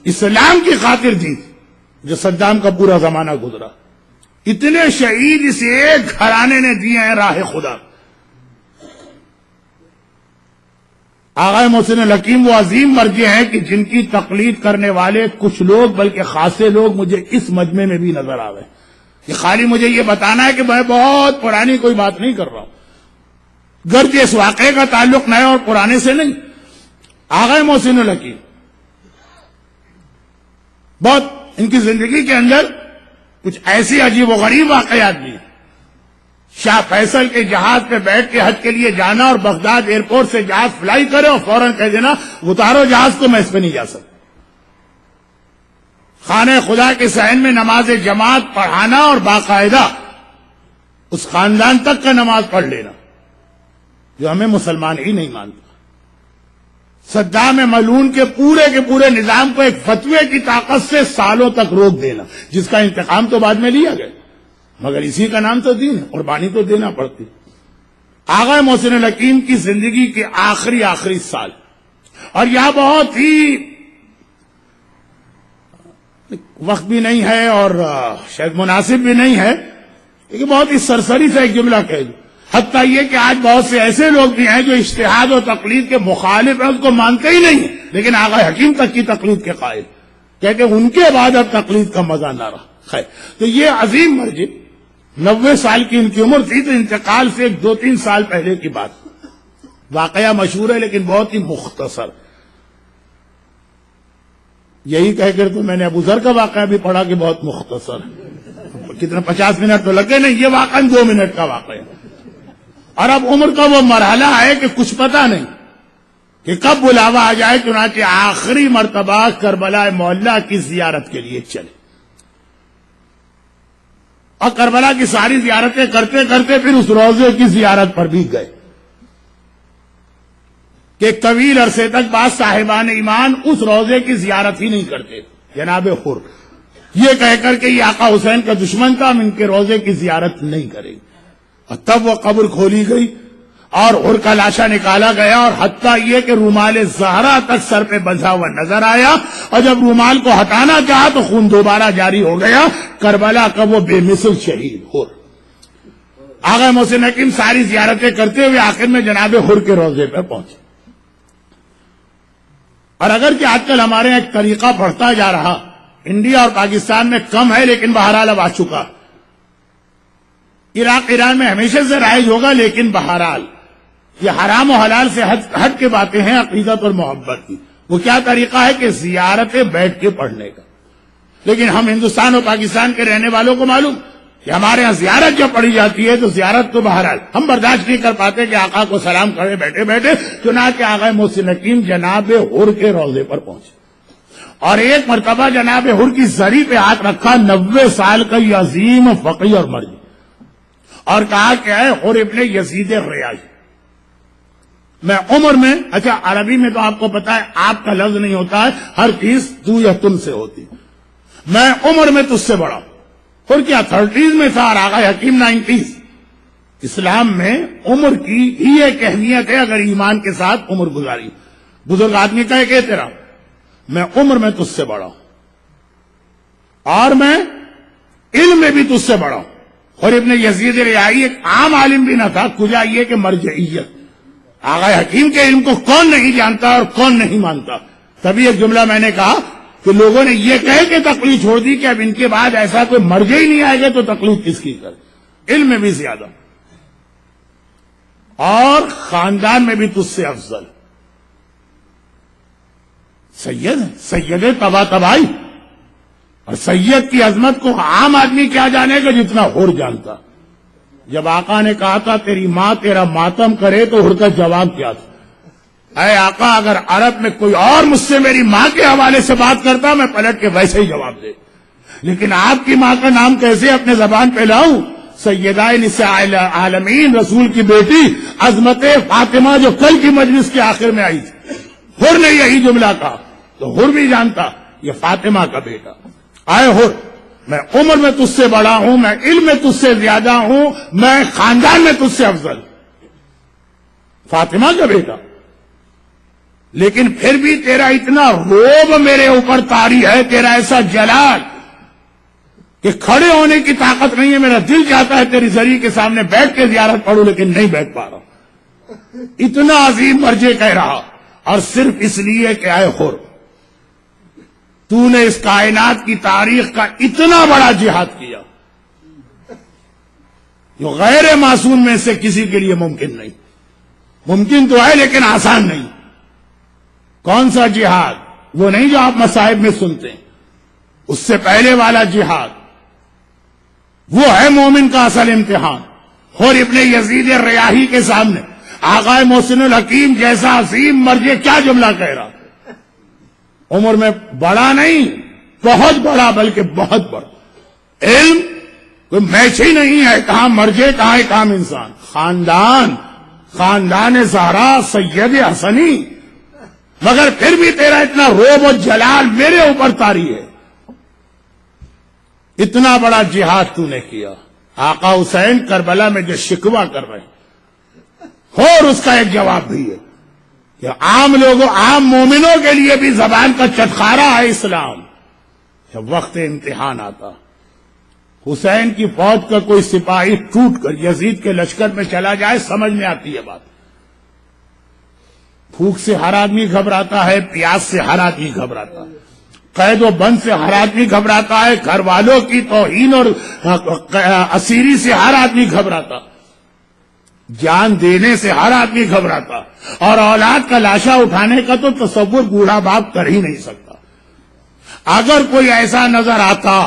اسلام کی خاطر دی جو صدام کا پورا زمانہ گزرا. اتنے شہید اس ایک گھرانے نے دیے ہیں راہ خدا. آغا محسن الحکیم وہ عظیم مرجع ہیں کہ جن کی تقلید کرنے والے کچھ لوگ، بلکہ خاصے لوگ مجھے اس مجمع میں بھی نظر آ گئے. کہ خالی مجھے یہ بتانا ہے کہ میں بہت پرانی کوئی بات نہیں کر رہا ہوں، گرچہ اس واقعے کا تعلق نئے اور پرانے سے نہیں. آغا محسن الحکیم بہت ان کی زندگی کے اندر کچھ ایسی عجیب و غریب واقعات بھی ہیں. شاہ فیصل کے جہاز پہ بیٹھ کے حج کے لیے جانا اور بغداد ایئرپورٹ سے جہاز فلائی کرے اور فوراً کہہ دینا اتارو جہاز کو، میں اس پہ نہیں جا سکتا. خانہ خدا کے صحن میں نماز جماعت پڑھانا اور باقاعدہ اس خاندان تک کا نماز پڑھ لینا جو ہمیں مسلمان ہی نہیں مانتا. صدام ملعون کے پورے نظام کو ایک فتوے کی طاقت سے سالوں تک روک دینا، جس کا انتقام تو بعد میں لیا گیا، مگر اسی کا نام تو دین ہے، قربانی تو دینا پڑتی. آغا محسن الحکیم کی زندگی کے آخری سال، اور یہاں بہت ہی وقت بھی نہیں ہے اور شاید مناسب بھی نہیں ہے، لیکن بہت ہی سرسری سے ایک جملہ کہہ دوں. حتیٰ یہ کہ آج بہت سے ایسے لوگ بھی ہیں جو اجتہاد و تقلید کے مخالف ہیں، اس کو مانتے ہی نہیں ہیں، لیکن آغا حکیم تک کی تقلید کے قائل، کہتے ہیں ان کے بعد اب تقلید کا مزہ نہ رہا. خیر، تو یہ عظیم مرجع 90 سال کی ان کی عمر تھی، تو انتقال سے 2-3 سال پہلے کی بات. واقعہ مشہور ہے لیکن بہت ہی مختصر. یہی کہہ کر تو میں نے ابو ذر کا واقعہ بھی پڑھا کہ بہت مختصر ہے، کتنا 50 منٹ تو لگے نہیں، یہ واقعہ 2 منٹ کا واقعہ ہے. اور اب عمر کا وہ مرحلہ ہے کہ کچھ پتہ نہیں کہ کب بلاوا آ جائے، چنانچہ آخری مرتبہ کربلا معلیٰ کی زیارت کے لیے چلے. اور کربلا کی ساری زیارتیں کرتے کرتے پھر اس روضے کی زیارت پر بھی گئے کہ ایک طویل عرصے تک بعض صاحبان ایمان اس روضے کی زیارت ہی نہیں کرتے. جناب حر یہ کہہ کر کہ یہ آقا حسین کا دشمن تھا، ہم ان کے روضے کی زیارت نہیں کریں گے. اور تب وہ قبر کھولی گئی اور حر کا لاشا نکالا گیا، اور حتیٰ یہ کہ رومال زہرا تک سر پہ بندھا ہوا نظر آیا، اور جب رومال کو ہٹانا چاہا تو خون دوبارہ جاری ہو گیا. کربلا کا وہ بے مثل شہید حر. آغا محسن حکیم ساری زیارتیں کرتے ہوئے آخر میں جناب حر کے روضے پر پہنچے. اور اگر کہ آج کل ہمارے ایک طریقہ بڑھتا جا رہا، انڈیا اور پاکستان میں کم ہے لیکن بہرحال اب آ چکا، عراق ایران میں ہمیشہ سے رائج ہوگا، لیکن بہرحال یہ حرام و حلال سے ہٹ کے باتیں ہیں عقیدت اور محبت کی. وہ کیا طریقہ ہے کہ زیارتیں بیٹھ کے پڑھنے کا. لیکن ہم ہندوستان اور پاکستان کے رہنے والوں کو معلوم کہ ہمارے یہاں زیارت جب پڑھی جاتی ہے تو زیارت تو بہرحال ہم برداشت نہیں کر پاتے کہ آقا کو سلام کرے بیٹھے بیٹھے، چنانچہ آقا محسن حکیم جناب حر کے روضے پر پہنچے اور ایک مرتبہ جناب حر کی زری پہ ہاتھ رکھا، 90 سال کا یہ عظیم فقیہ اور مرجع، اور کہا کہ اے حر ابن یزید ریاحی، میں عمر میں، اچھا عربی میں تو آپ کو پتا ہے آپ کا لفظ نہیں ہوتا ہے، ہر چیز تو یا تم سے ہوتی، میں عمر میں تجھ سے بڑا ہوں۔ اور کیا 30s میں تھا اور آقا حکیم 90s۔ اسلام میں عمر کی ہی ایک اہمیت ہے اگر ایمان کے ساتھ عمر گزاری۔ بزرگ آدمی کہے کہ تیرا میں عمر میں تجھ سے بڑا ہوں اور میں علم میں بھی تجھ سے بڑا ہوں۔ اور ابن یزید ریاحی ایک عام عالم بھی نہ تھا، کجا یہ کہ مرجعیت، آقا حکیم کے علم کو کون نہیں جانتا اور کون نہیں مانتا۔ تبھی ایک جملہ میں نے کہا کہ لوگوں نے یہ کہے کہ تقلید چھوڑ دی کہ اب ان کے بعد ایسا کوئی مرجع ہی نہیں آئے گا تو تقلید کس کی کرے، علم میں بھی زیادہ اور خاندان میں بھی تجھ سے افضل، سید تبا تبائی، اور سید کی عظمت کو عام آدمی کیا جانے گا جتنا حر جانتا۔ جب آقا نے کہا تھا تیری ماں تیرا ماتم کرے تو حر کا جواب کیا تھا؟ اے آقا اگر عرب میں کوئی اور مجھ سے میری ماں کے حوالے سے بات کرتا میں پلٹ کے ویسے ہی جواب دے، لیکن آپ کی ماں کا نام کیسے اپنے زبان پہ لاؤں؟ سیدہ نساء العالمین، رسول کی بیٹی عظمت فاطمہ جو کل کی مجلس کے آخر میں آئی تھی، حر نے یہی جملہ کہا تو حر بھی جانتا یہ فاطمہ کا بیٹا۔ اے حر میں عمر میں تجھ سے بڑا ہوں، میں علم میں تجھ سے زیادہ ہوں، میں خاندان میں تجھ سے افضل، فاطمہ کا بیٹا، لیکن پھر بھی تیرا اتنا روب میرے اوپر طاری ہے، تیرا ایسا جلال کہ کھڑے ہونے کی طاقت نہیں ہے، میرا دل چاہتا ہے تیری زری کے سامنے بیٹھ کے زیارت پڑھوں لیکن نہیں بیٹھ پا رہا۔ اتنا عظیم مرجع کہہ رہا، اور صرف اس لیے کہ اے حر تو نے اس کائنات کی تاریخ کا اتنا بڑا جہاد کیا جو غیر معصوم میں سے کسی کے لیے ممکن نہیں، ممکن تو ہے لیکن آسان نہیں۔ کون سا جہاد؟ وہ نہیں جو آپ مصائب میں سنتے ہیں، اس سے پہلے والا جہاد، وہ ہے مومن کا اصل امتحان۔ اور ابن یزید ریاحی کے سامنے آقا محسن الحکیم جیسا عظیم مرجع کیا جملہ کہہ رہا، عمر میں بڑا نہیں بہت بڑا، بلکہ بہت بڑا، علم کوئی میچ ہی نہیں ہے، کہاں مرجع کہاں ایک عام انسان، خاندان زہرا سید حسنی، مگر پھر بھی تیرا اتنا روب و جلال میرے اوپر طاری ہے۔ اتنا بڑا جہاد تو نے کیا، آقا حسین کربلا میں جو شکوہ کر رہے ہیں، اور اس کا ایک جواب بھی ہے کہ عام لوگوں، عام مومنوں کے لیے بھی زبان کا چٹخارا ہے اسلام۔ جب وقت امتحان آتا، حسین کی فوج کا کوئی سپاہی ٹوٹ کر یزید کے لشکر میں چلا جائے، سمجھ میں آتی ہے بات، بھوک سے ہر آدمی گھبراتا ہے، پیاس سے ہر آدمی گھبراتا ہے، قید و بند سے ہر آدمی گھبراتا ہے، گھر والوں کی توہین اور اسیری سے ہر آدمی گھبراتا، جان دینے سے ہر آدمی گھبراتا، اور اولاد کا لاشا اٹھانے کا تو تصور بوڑھا باپ کر ہی نہیں سکتا۔ اگر کوئی ایسا نظر آتا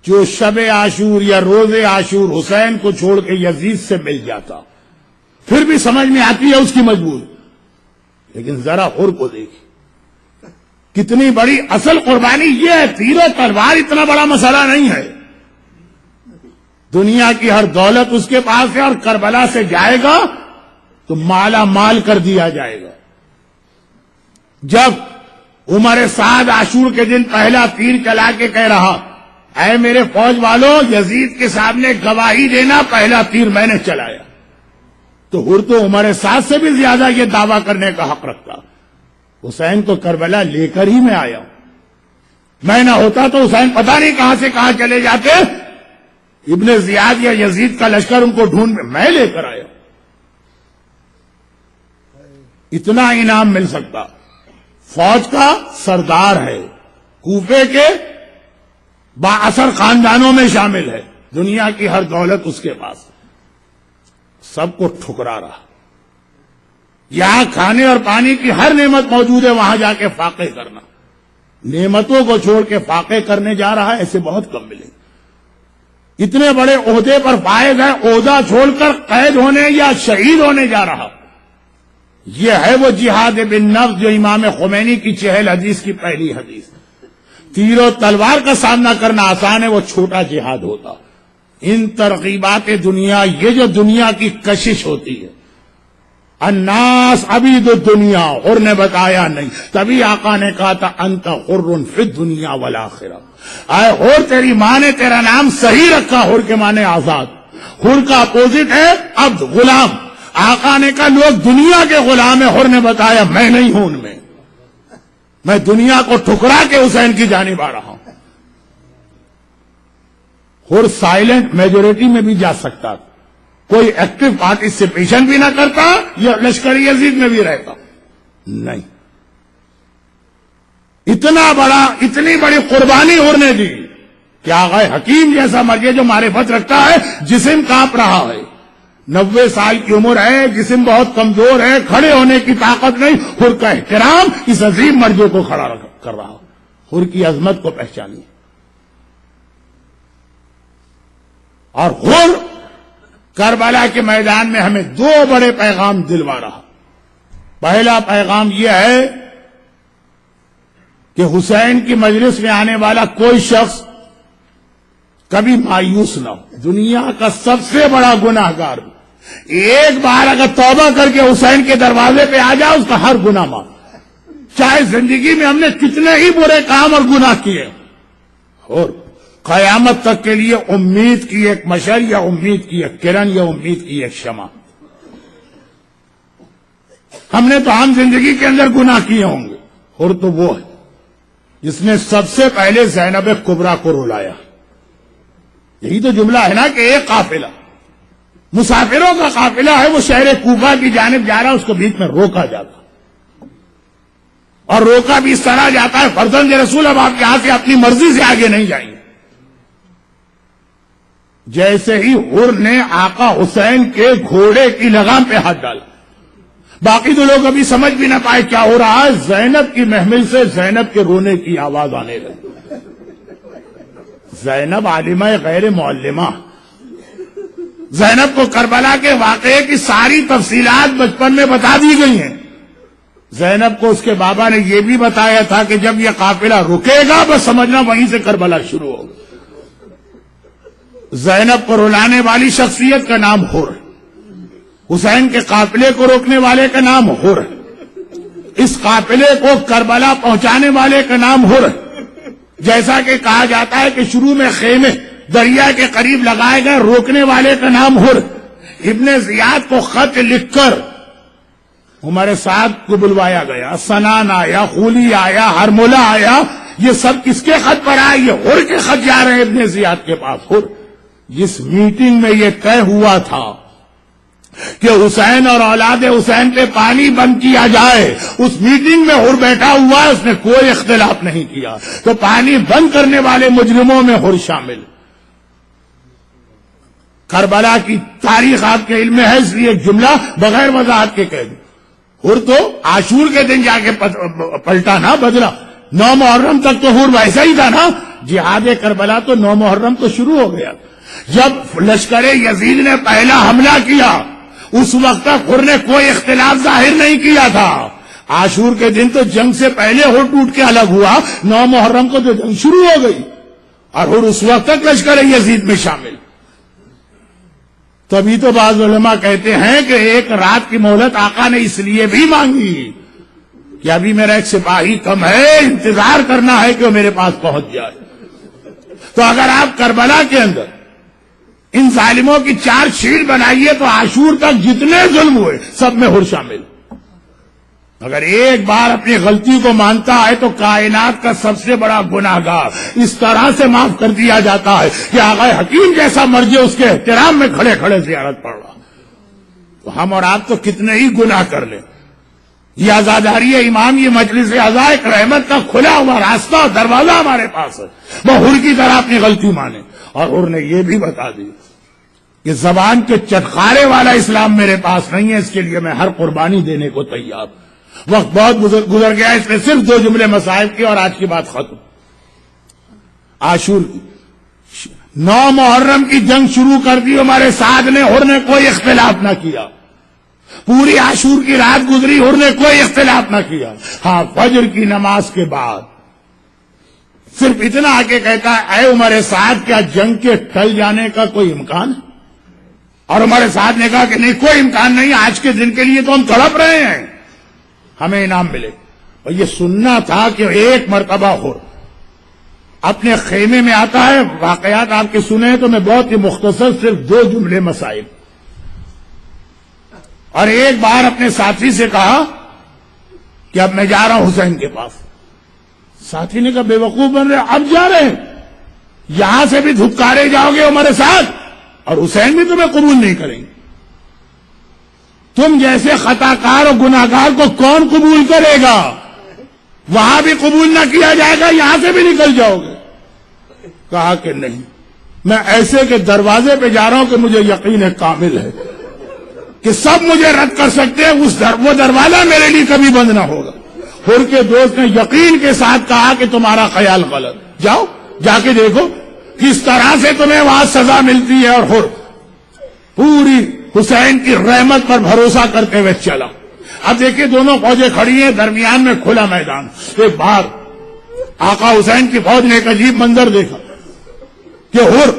جو شب عاشور یا روز عاشور حسین کو چھوڑ کے یزید سے مل جاتا، پھر بھی سمجھ میں آتی ہے اس کی مجبوری، لیکن ذرا حر کو دیکھی کتنی بڑی اصل قربانی یہ ہے۔ تیر و تلوار اتنا بڑا مسئلہ نہیں ہے، دنیا کی ہر دولت اس کے پاس ہے، اور کربلا سے جائے گا تو مالا مال کر دیا جائے گا۔ جب عمر سعد عاشور کے دن پہلا تیر چلا کے کہہ رہا، اے میرے فوج والوں یزید کے سامنے گواہی دینا، پہلا تیر میں نے چلایا، تو حر تو عمر سعد سے بھی زیادہ یہ دعویٰ کرنے کا حق رکھتا، حسین تو کربلا لے کر ہی میں آیا ہوں، میں نہ ہوتا تو حسین پتہ نہیں کہاں سے کہاں چلے جاتے، ابن زیاد یا یزید کا لشکر ان کو ڈھونڈ میں لے کر آیا۔ اتنا انعام مل سکتا، فوج کا سردار ہے، کوفے کے با اثر خاندانوں میں شامل ہے، دنیا کی ہر دولت اس کے پاس، سب کو ٹھکرا رہا، یہاں کھانے اور پانی کی ہر نعمت موجود ہے، وہاں جا کے فاقے کرنا، نعمتوں کو چھوڑ کے فاقے کرنے جا رہا ہے، ایسے بہت کم ملے، اتنے بڑے عہدے پر فائز ہے، عہدہ چھوڑ کر قید ہونے یا شہید ہونے جا رہا. یہ ہے وہ جہاد بالنفس جو امام خمینی کی 40 حدیث کی پہلی حدیث. تیر و تلوار کا سامنا کرنا آسان ہے، وہ چھوٹا جہاد ہوتا. ان ترغیبات دنیا، یہ جو دنیا کی کشش ہوتی ہے، الناس عبید الدنیا، اور نے بتایا نہیں، تبھی آقا نے کہا تھا انت حر فی الدنیا والآخرہ. اے حر، تیری ماں نے تیرا نام صحیح رکھا، حر کے معنی آزاد. حر کا اپوزٹ ہے عبد، غلام. آقا نے کہا لوگ دنیا کے غلام ہیں، حر نے بتایا میں نہیں ہوں ان میں دنیا کو ٹھکرا کے حسین کی جانب آ رہا ہوں. حر سائلنٹ میجورٹی میں بھی جا سکتا، کوئی ایکٹیو پارٹیسپیشن بھی نہ کرتا، یا لشکر یزید میں بھی رہتا نہیں. اتنی بڑی قربانی حر نے دی کہ آغا حکیم جیسا مرجع جو معرفت رکھتا ہے، جسم کانپ رہا ہے، 90 سال کی عمر ہے، جسم بہت کمزور ہے، کھڑے ہونے کی طاقت نہیں، حر کا احترام اس عظیم مرجع کو کھڑا کر رہا. حر کی عظمت کو پہچانی. اور حر کربلا کے میدان میں ہمیں 2 بڑے پیغام دلوا رہا. پہلا پیغام یہ ہے کہ حسین کی مجلس میں آنے والا کوئی شخص کبھی مایوس نہ ہو. دنیا کا سب سے بڑا گناہگار ایک بار اگر توبہ کر کے حسین کے دروازے پہ آ جائے، اس کا ہر گناہ معاف، چاہے زندگی میں ہم نے کتنے ہی برے کام اور گناہ کیے. اور قیامت تک کے لیے امید کی ایک مشعل، یا امید کی ایک کرن، یا امید کی ایک شمع. ہم نے تو عام زندگی کے اندر گناہ کیے ہوں گے، اور تو وہ ہے جس نے سب سے پہلے زینب کبریٰ کو رلایا. یہی تو جملہ ہے نا کہ ایک قافلہ، مسافروں کا قافلہ ہے، وہ شہر کوفہ کی جانب جا رہا، اس کو بیچ میں روکا جاتا، اور روکا بھی اس طرح جاتا ہے فرزند رسول، اب آپ یہاں سے اپنی مرضی سے آگے نہیں جائیں گے. جیسے ہی حر نے آقا حسین کے گھوڑے کی لگام پہ ہاتھ ڈالا، باقی تو لوگ ابھی سمجھ بھی نہ پائے کیا ہو رہا ہے. زینب کی محمل سے زینب کے رونے کی آواز آنے لگی. زینب عالمہ غیر معلمہ، زینب کو کربلا کے واقعے کی ساری تفصیلات بچپن میں بتا دی گئی ہیں. زینب کو اس کے بابا نے یہ بھی بتایا تھا کہ جب یہ قافلہ رکے گا بس سمجھنا وہیں سے کربلا شروع ہوگا. زینب کو رلانے والی شخصیت کا نام حر، حسین کے قافلے کو روکنے والے کا نام حر، اس قافلے کو کربلا پہنچانے والے کا نام حر. جیسا کہ کہا جاتا ہے کہ شروع میں خیمے دریا کے قریب لگائے گئے، روکنے والے کا نام حر. ابن زیاد کو خط لکھ کر عمر سعد کو بلوایا گیا، سنان آیا، خولی آیا، ہرملہ آیا. یہ سب کس کے خط پر آئے؟ یہ حر کے خط جا رہے ہیں ابن زیاد کے پاس. حر جس میٹنگ میں یہ طے ہوا تھا کہ حسین اور اولاد حسین پہ پانی بند کیا جائے، اس میٹنگ میں حر بیٹھا ہوا ہے، اس نے کوئی اختلاف نہیں کیا. تو پانی بند کرنے والے مجرموں میں حر شامل. کربلا کی تاریخ آپ کے علم میں ہے، اس لیے ایک جملہ بغیر وضاحت کے کہہ دوں. حر تو عاشور کے دن جا کے پلٹا نا، بدلا. 9 محرم تک تو حر ویسا ہی تھا نا. جہاد کربلا تو 9 محرم تو شروع ہو گیا. جب لشکر یزید نے پہلا حملہ کیا اس وقت تک حر نے کوئی اختلاف ظاہر نہیں کیا تھا. عاشور کے دن تو جنگ سے پہلے حر ٹوٹ کے الگ ہوا، 9 محرم کو تو جنگ شروع ہو گئی، اور حر اس وقت تک لشکر یزید میں شامل. تبھی تو بعض علماء کہتے ہیں کہ ایک رات کی مہلت آقا نے اس لیے بھی مانگی کہ ابھی میرا ایک سپاہی کم ہے، انتظار کرنا ہے کہ وہ میرے پاس پہنچ جائے. تو اگر آپ کربلا کے اندر ان ظالموں کی 4 شیٹ بنائیے تو عاشور تک جتنے ظلم ہوئے سب میں حر شامل. اگر ایک بار اپنی غلطی کو مانتا ہے تو کائنات کا سب سے بڑا گناہگار اس طرح سے معاف کر دیا جاتا ہے کہ آقا حکیم جیسا مرجع اس کے احترام میں کھڑے کھڑے زیارت پڑ رہا. تو ہم اور آپ تو کتنے ہی گناہ کر لیں. یہ عزاداری امام، یہ مجلس عزا ایک رحمت کا کھلا ہوا راستہ اور دروازہ ہمارے پاس ہے. وہ حر کی طرح اپنی غلطی مانے. اور حر نے یہ بھی بتا دی کہ زبان کے چٹخارے والا اسلام میرے پاس نہیں ہے، اس کے لیے میں ہر قربانی دینے کو تیار. وقت بہت گزر گیا، اس نے صرف 2 جملے مسائل کی اور آج کی بات ختم. عاشور 9 محرم کی جنگ شروع کر دی ہمارے ساتھ نے، ہر نے کوئی اختلاف نہ کیا. پوری عاشور کی رات گزری، ہر نے کوئی اختلاف نہ کیا. ہاں فجر کی نماز کے بعد صرف اتنا آ کے کہتا ہے اے ہمارے ساتھ کیا جنگ کے ٹل جانے کا کوئی امکان ہے؟ اور ہمارے ساتھ نے کہا کہ نہیں کوئی امکان نہیں، آج کے دن کے لیے تو ہم تڑپ رہے ہیں، ہمیں انعام ملے. اور یہ سننا تھا کہ ایک مرتبہ ہو اپنے خیمے میں آتا ہے. واقعات آپ کے سنے ہیں تو میں بہت ہی مختصر صرف 2 جملے مسائل. اور ایک بار اپنے ساتھی سے کہا کہ اب میں جا رہا ہوں حسین کے پاس. ساتھی نے کہا بے وقوف بن رہے، اب جا رہے ہیں؟ یہاں سے بھی دھکارے جاؤ گے ہمارے ساتھ اور حسین بھی تمہیں قبول نہیں کریں گے. تم جیسے خطا کار اور گناہ گار کو کون قبول کرے گا؟ وہاں بھی قبول نہ کیا جائے گا، یہاں سے بھی نکل جاؤ گے. کہا کہ نہیں، میں ایسے کے دروازے پہ جا رہا ہوں کہ مجھے یقین کامل ہے کہ سب مجھے رد کر سکتے ہیں، وہ دروازہ میرے لیے کبھی بند نہ ہوگا. حر کے دوست نے یقین کے ساتھ کہا کہ تمہارا خیال غلط، جاؤ جا کے دیکھو کس طرح سے تمہیں وہاں سزا ملتی ہے. اور حر پوری حسین کی رحمت پر بھروسہ کرتے ہوئے چلا. اب دیکھیں دونوں فوجیں کھڑی ہیں، درمیان میں کھلا میدان. ایک بار آقا حسین کی فوج نے ایک عجیب منظر دیکھا کہ حر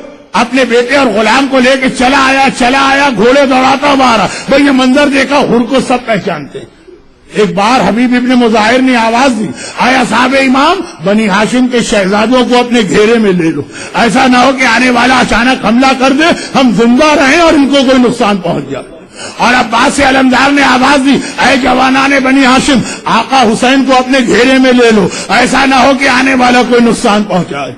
اپنے بیٹے اور غلام کو لے کے چلا آیا گھوڑے دوڑاتا ہوا. بھئی یہ منظر دیکھا، حر کو سب پہچانتے. ایک بار حبیب ابن مظاہر نے آواز دی، آیا صاحب امام بنی ہاشم کے شہزادوں کو اپنے گھیرے میں لے لو، ایسا نہ ہو کہ آنے والا اچانک حملہ کر دے، ہم زندہ رہیں اور ان کو کوئی نقصان پہنچ جائے. اور عباس علمدار نے آواز دی، اے جوانان بنی ہاشم آقا حسین کو اپنے گھیرے میں لے لو، ایسا نہ ہو کہ آنے والا کوئی نقصان پہنچائے.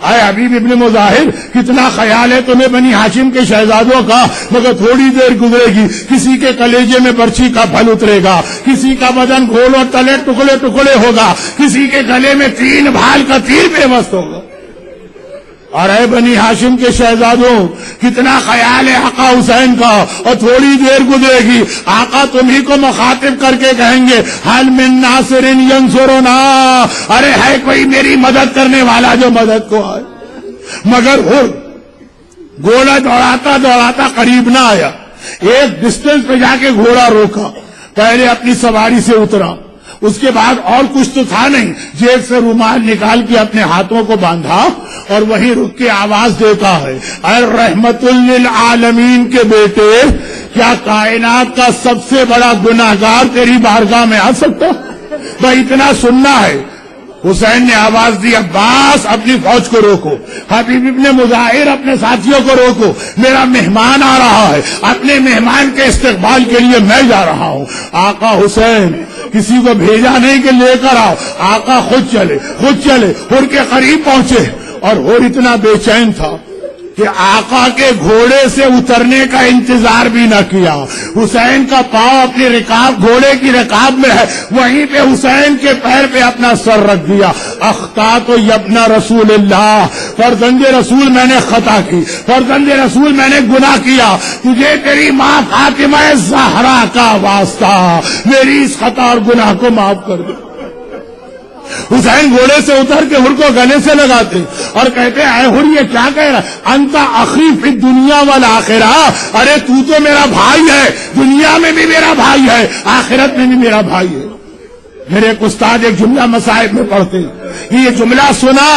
اے حبیب ابن مظاہر کتنا خیال ہے تمہیں بنی ہاشم کے شہزادوں کا، مگر تھوڑی دیر گزرے گی کسی کے کلیجے میں برچھی کا پھل اترے گا، کسی کا بدن گھول اور تلے ٹکڑے ٹکڑے ہوگا، کسی کے گلے میں 3 بھال کا تیر پیوست ہوگا. اور اے بنی ہاشم کے شہزادوں کتنا خیال ہے آقا حسین کا، اور تھوڑی دیر گزرے گی آقا تمہیں کو مخاطب کر کے کہیں گے حل من ناصر ینصرنا، ارے ہے کوئی میری مدد کرنے والا جو مدد کو آئے. مگر حر گھوڑا دوڑاتا دوڑاتا قریب نہ آیا، ایک ڈسٹینس پہ جا کے گھوڑا روکا، پہلے اپنی سواری سے اترا، اس کے بعد اور کچھ تو تھا نہیں، جیب سے رومال نکال کے اپنے ہاتھوں کو باندھا اور وہیں رک کے آواز دیتا ہے اے رحمت للعالمین کے بیٹے، کیا کائنات کا سب سے بڑا گناہگار تیری بارگاہ میں آ سکتا؟ بھائی اتنا سننا ہے. حسین نے آواز دی عباس اپنی فوج کو روکو، حبیب ابن مظاہر اپنے ساتھیوں کو روکو، میرا مہمان آ رہا ہے، اپنے مہمان کے استقبال کے لیے میں جا رہا ہوں. آقا حسین کسی کو بھیجا نہیں کہ لے کر آؤ، آقا خود چلے. حر کے قریب پہنچے اور حر اتنا بے چین تھا کہ آقا کے گھوڑے سے اترنے کا انتظار بھی نہ کیا. حسین کا پاؤں اپنی رکاب گھوڑے کی رکاب میں ہے، وہیں پہ حسین کے پیر پہ اپنا سر رکھ دیا. اخطأت یابن رسول اللہ، فرزند رسول میں نے خطا کی، فرزند رسول میں نے گناہ کیا، تجھے تیری ماں فاطمہ زہرا کا واسطہ میری اس خطا اور گناہ کو معاف کر دے. حسین گھوڑے سے اتر کے حر کو گلے سے لگاتے اور کہتے اے حر یہ کیا کہہ رہا، انت اخی فی الدنیا والآخرہ، ارے تو میرا بھائی ہے، دنیا میں بھی میرا بھائی ہے، آخرت میں بھی میرا بھائی ہے. میرے ایک استاد ایک جملہ مصائب میں پڑھتے، یہ جملہ سنا،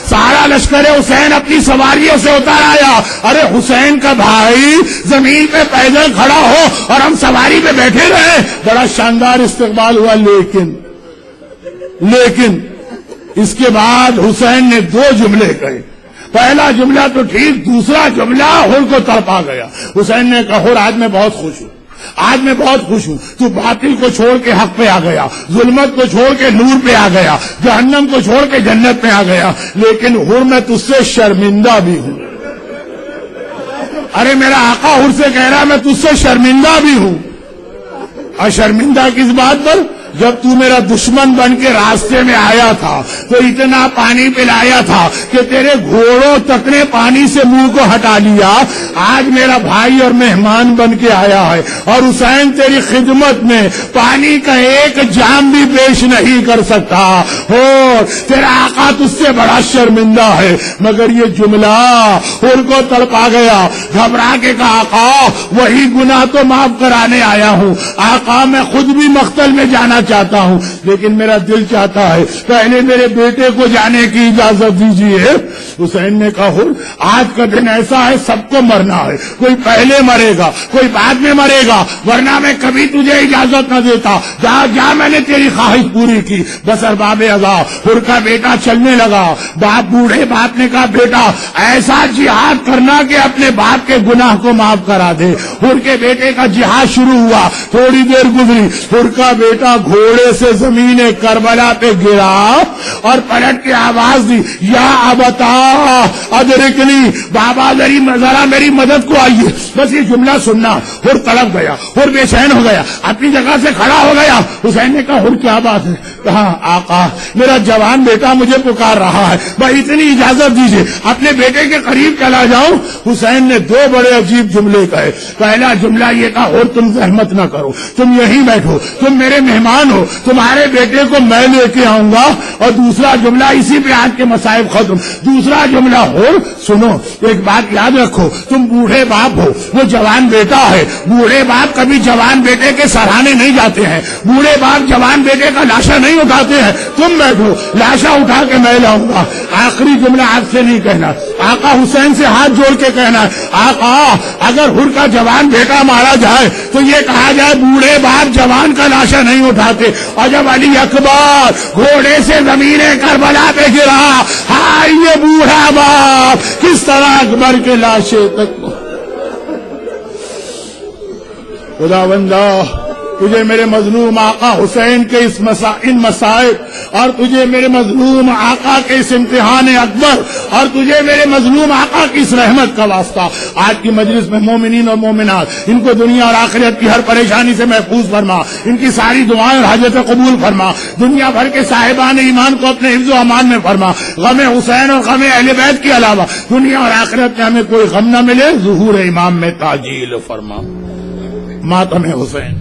سارا لشکر حسین اپنی سواریوں سے اتر آیا. ارے حسین کا بھائی زمین پہ پیدل کھڑا ہو اور ہم سواری پہ بیٹھے رہے، بڑا شاندار استقبال ہوا. لیکن اس کے بعد حسین نے 2 جملے کہے. پہلا جملہ تو ٹھیک، دوسرا جملہ حر کو تڑپا گیا. حسین نے کہا حر آج میں بہت خوش ہوں، تو باطل کو چھوڑ کے حق پہ آ گیا، ظلمت کو چھوڑ کے نور پہ آ گیا، جہنم کو چھوڑ کے جنت پہ آ گیا. لیکن حر میں تجھ سے شرمندہ بھی ہوں. ارے میرا آقا حر سے کہہ رہا میں تجھ سے شرمندہ بھی ہوں. اور شرمندہ کس بات پر؟ جب تو میرا دشمن بن کے راستے میں آیا تھا تو اتنا پانی پلایا تھا کہ تیرے گھوڑوں تک نے پانی سے منہ کو ہٹا لیا. آج میرا بھائی اور مہمان بن کے آیا ہے اور حسین تیری خدمت میں پانی کا ایک جام بھی پیش نہیں کر سکتا. اور تیرا آقا تجھ سے بڑا شرمندہ ہے. مگر یہ جملہ ان کو تڑپا گیا. گھبرا کے کہا آقا وہی گناہ تو معاف کرانے آیا ہوں. آقا میں خود بھی مقتل میں جانا چاہتا ہوں لیکن میرا دل چاہتا ہے پہلے میرے بیٹے کو جانے کی اجازت دیجیے. حسین نے کہا آج کا دن ایسا ہے سب کو مرنا ہے. کوئی پہلے مرے گا کوئی بعد میں مرے گا ورنہ میں کبھی تجھے اجازت نہ دیتا. جا جا میں نے تیری خواہش پوری کی. بس ارباب ازا حر کا بیٹا چلنے لگا. بوڑھے باپ نے کہا بیٹا ایسا جہاد کرنا کہ اپنے باپ کے گناہ کو معاف کرا دے. حر کے بیٹے کا جہاد شروع ہوا. تھوڑی دیر گزری حر کا بیٹا گھوڑے سے زمین کربلا پہ گرا اور پلٹ کے آواز دی یا ابتا ادرکنی بابا ذرا میری مدد کو آئیے. بس یہ جملہ سننا حر تڑپ گیا. حر بے چین ہو گیا اپنی جگہ سے کھڑا ہو گیا. حسین نے کہا حر کیا بات ہے؟ کہا آقا میرا جوان بیٹا مجھے پکار رہا ہے بھائی اتنی اجازت دیجیے اپنے بیٹے کے قریب چلا جاؤں. حسین نے دو بڑے عجیب جملے کہے. پہلا جملہ یہ کہا حر تم زحمت نہ کرو تم یہیں بیٹھو تم میرے مہمان ہو تمہارے بیٹے کو میں لے کے آؤں گا. اور دوسرا جملہ اسی پہ آج کے مصائب ختم. دوسرا جملہ ہو سنو ایک بات یاد رکھو تم بوڑھے باپ ہو وہ جوان بیٹا ہے. بوڑھے باپ کبھی جوان بیٹے کے سراہنے نہیں جاتے ہیں. بوڑھے باپ جوان بیٹے کا لاشا نہیں اٹھاتے ہیں. تم بیٹھو لاشا اٹھا کے میں لاؤں گا. آخری جملہ آپ سے نہیں کہنا آقا حسین سے ہاتھ جوڑ کے کہنا آقا اگر حر کا جوان بیٹا مارا جائے تو یہ کہا جائے بوڑھے باپ جوان کا لاشا نہیں اٹھاتے. اور جب علی اکبر گھوڑے سے زمین کربلا پہ گرا ہائے یہ بوڑھا باپ کس طرح اکبر کے لاشے تک. خدا بندہ تجھے میرے مظلوم آقا حسین کے ان مسائب اور تجھے میرے مظلوم آقا کے اس امتحان اکبر اور تجھے میرے مظلوم آقا کی اس رحمت کا واسطہ آج کی مجلس میں مومنین اور مومنات ان کو دنیا اور آخرت کی ہر پریشانی سے محفوظ فرما. ان کی ساری دعائیں اور حاجتیں قبول فرما. دنیا بھر کے صاحبان ایمان کو اپنے حفظ و امان میں فرما. غم حسین اور غم اہل بیت کے علاوہ دنیا اور آخرت میں ہمیں کوئی غم نہ ملے. ظہور امام میں تاجیل فرما. ماتم حسین.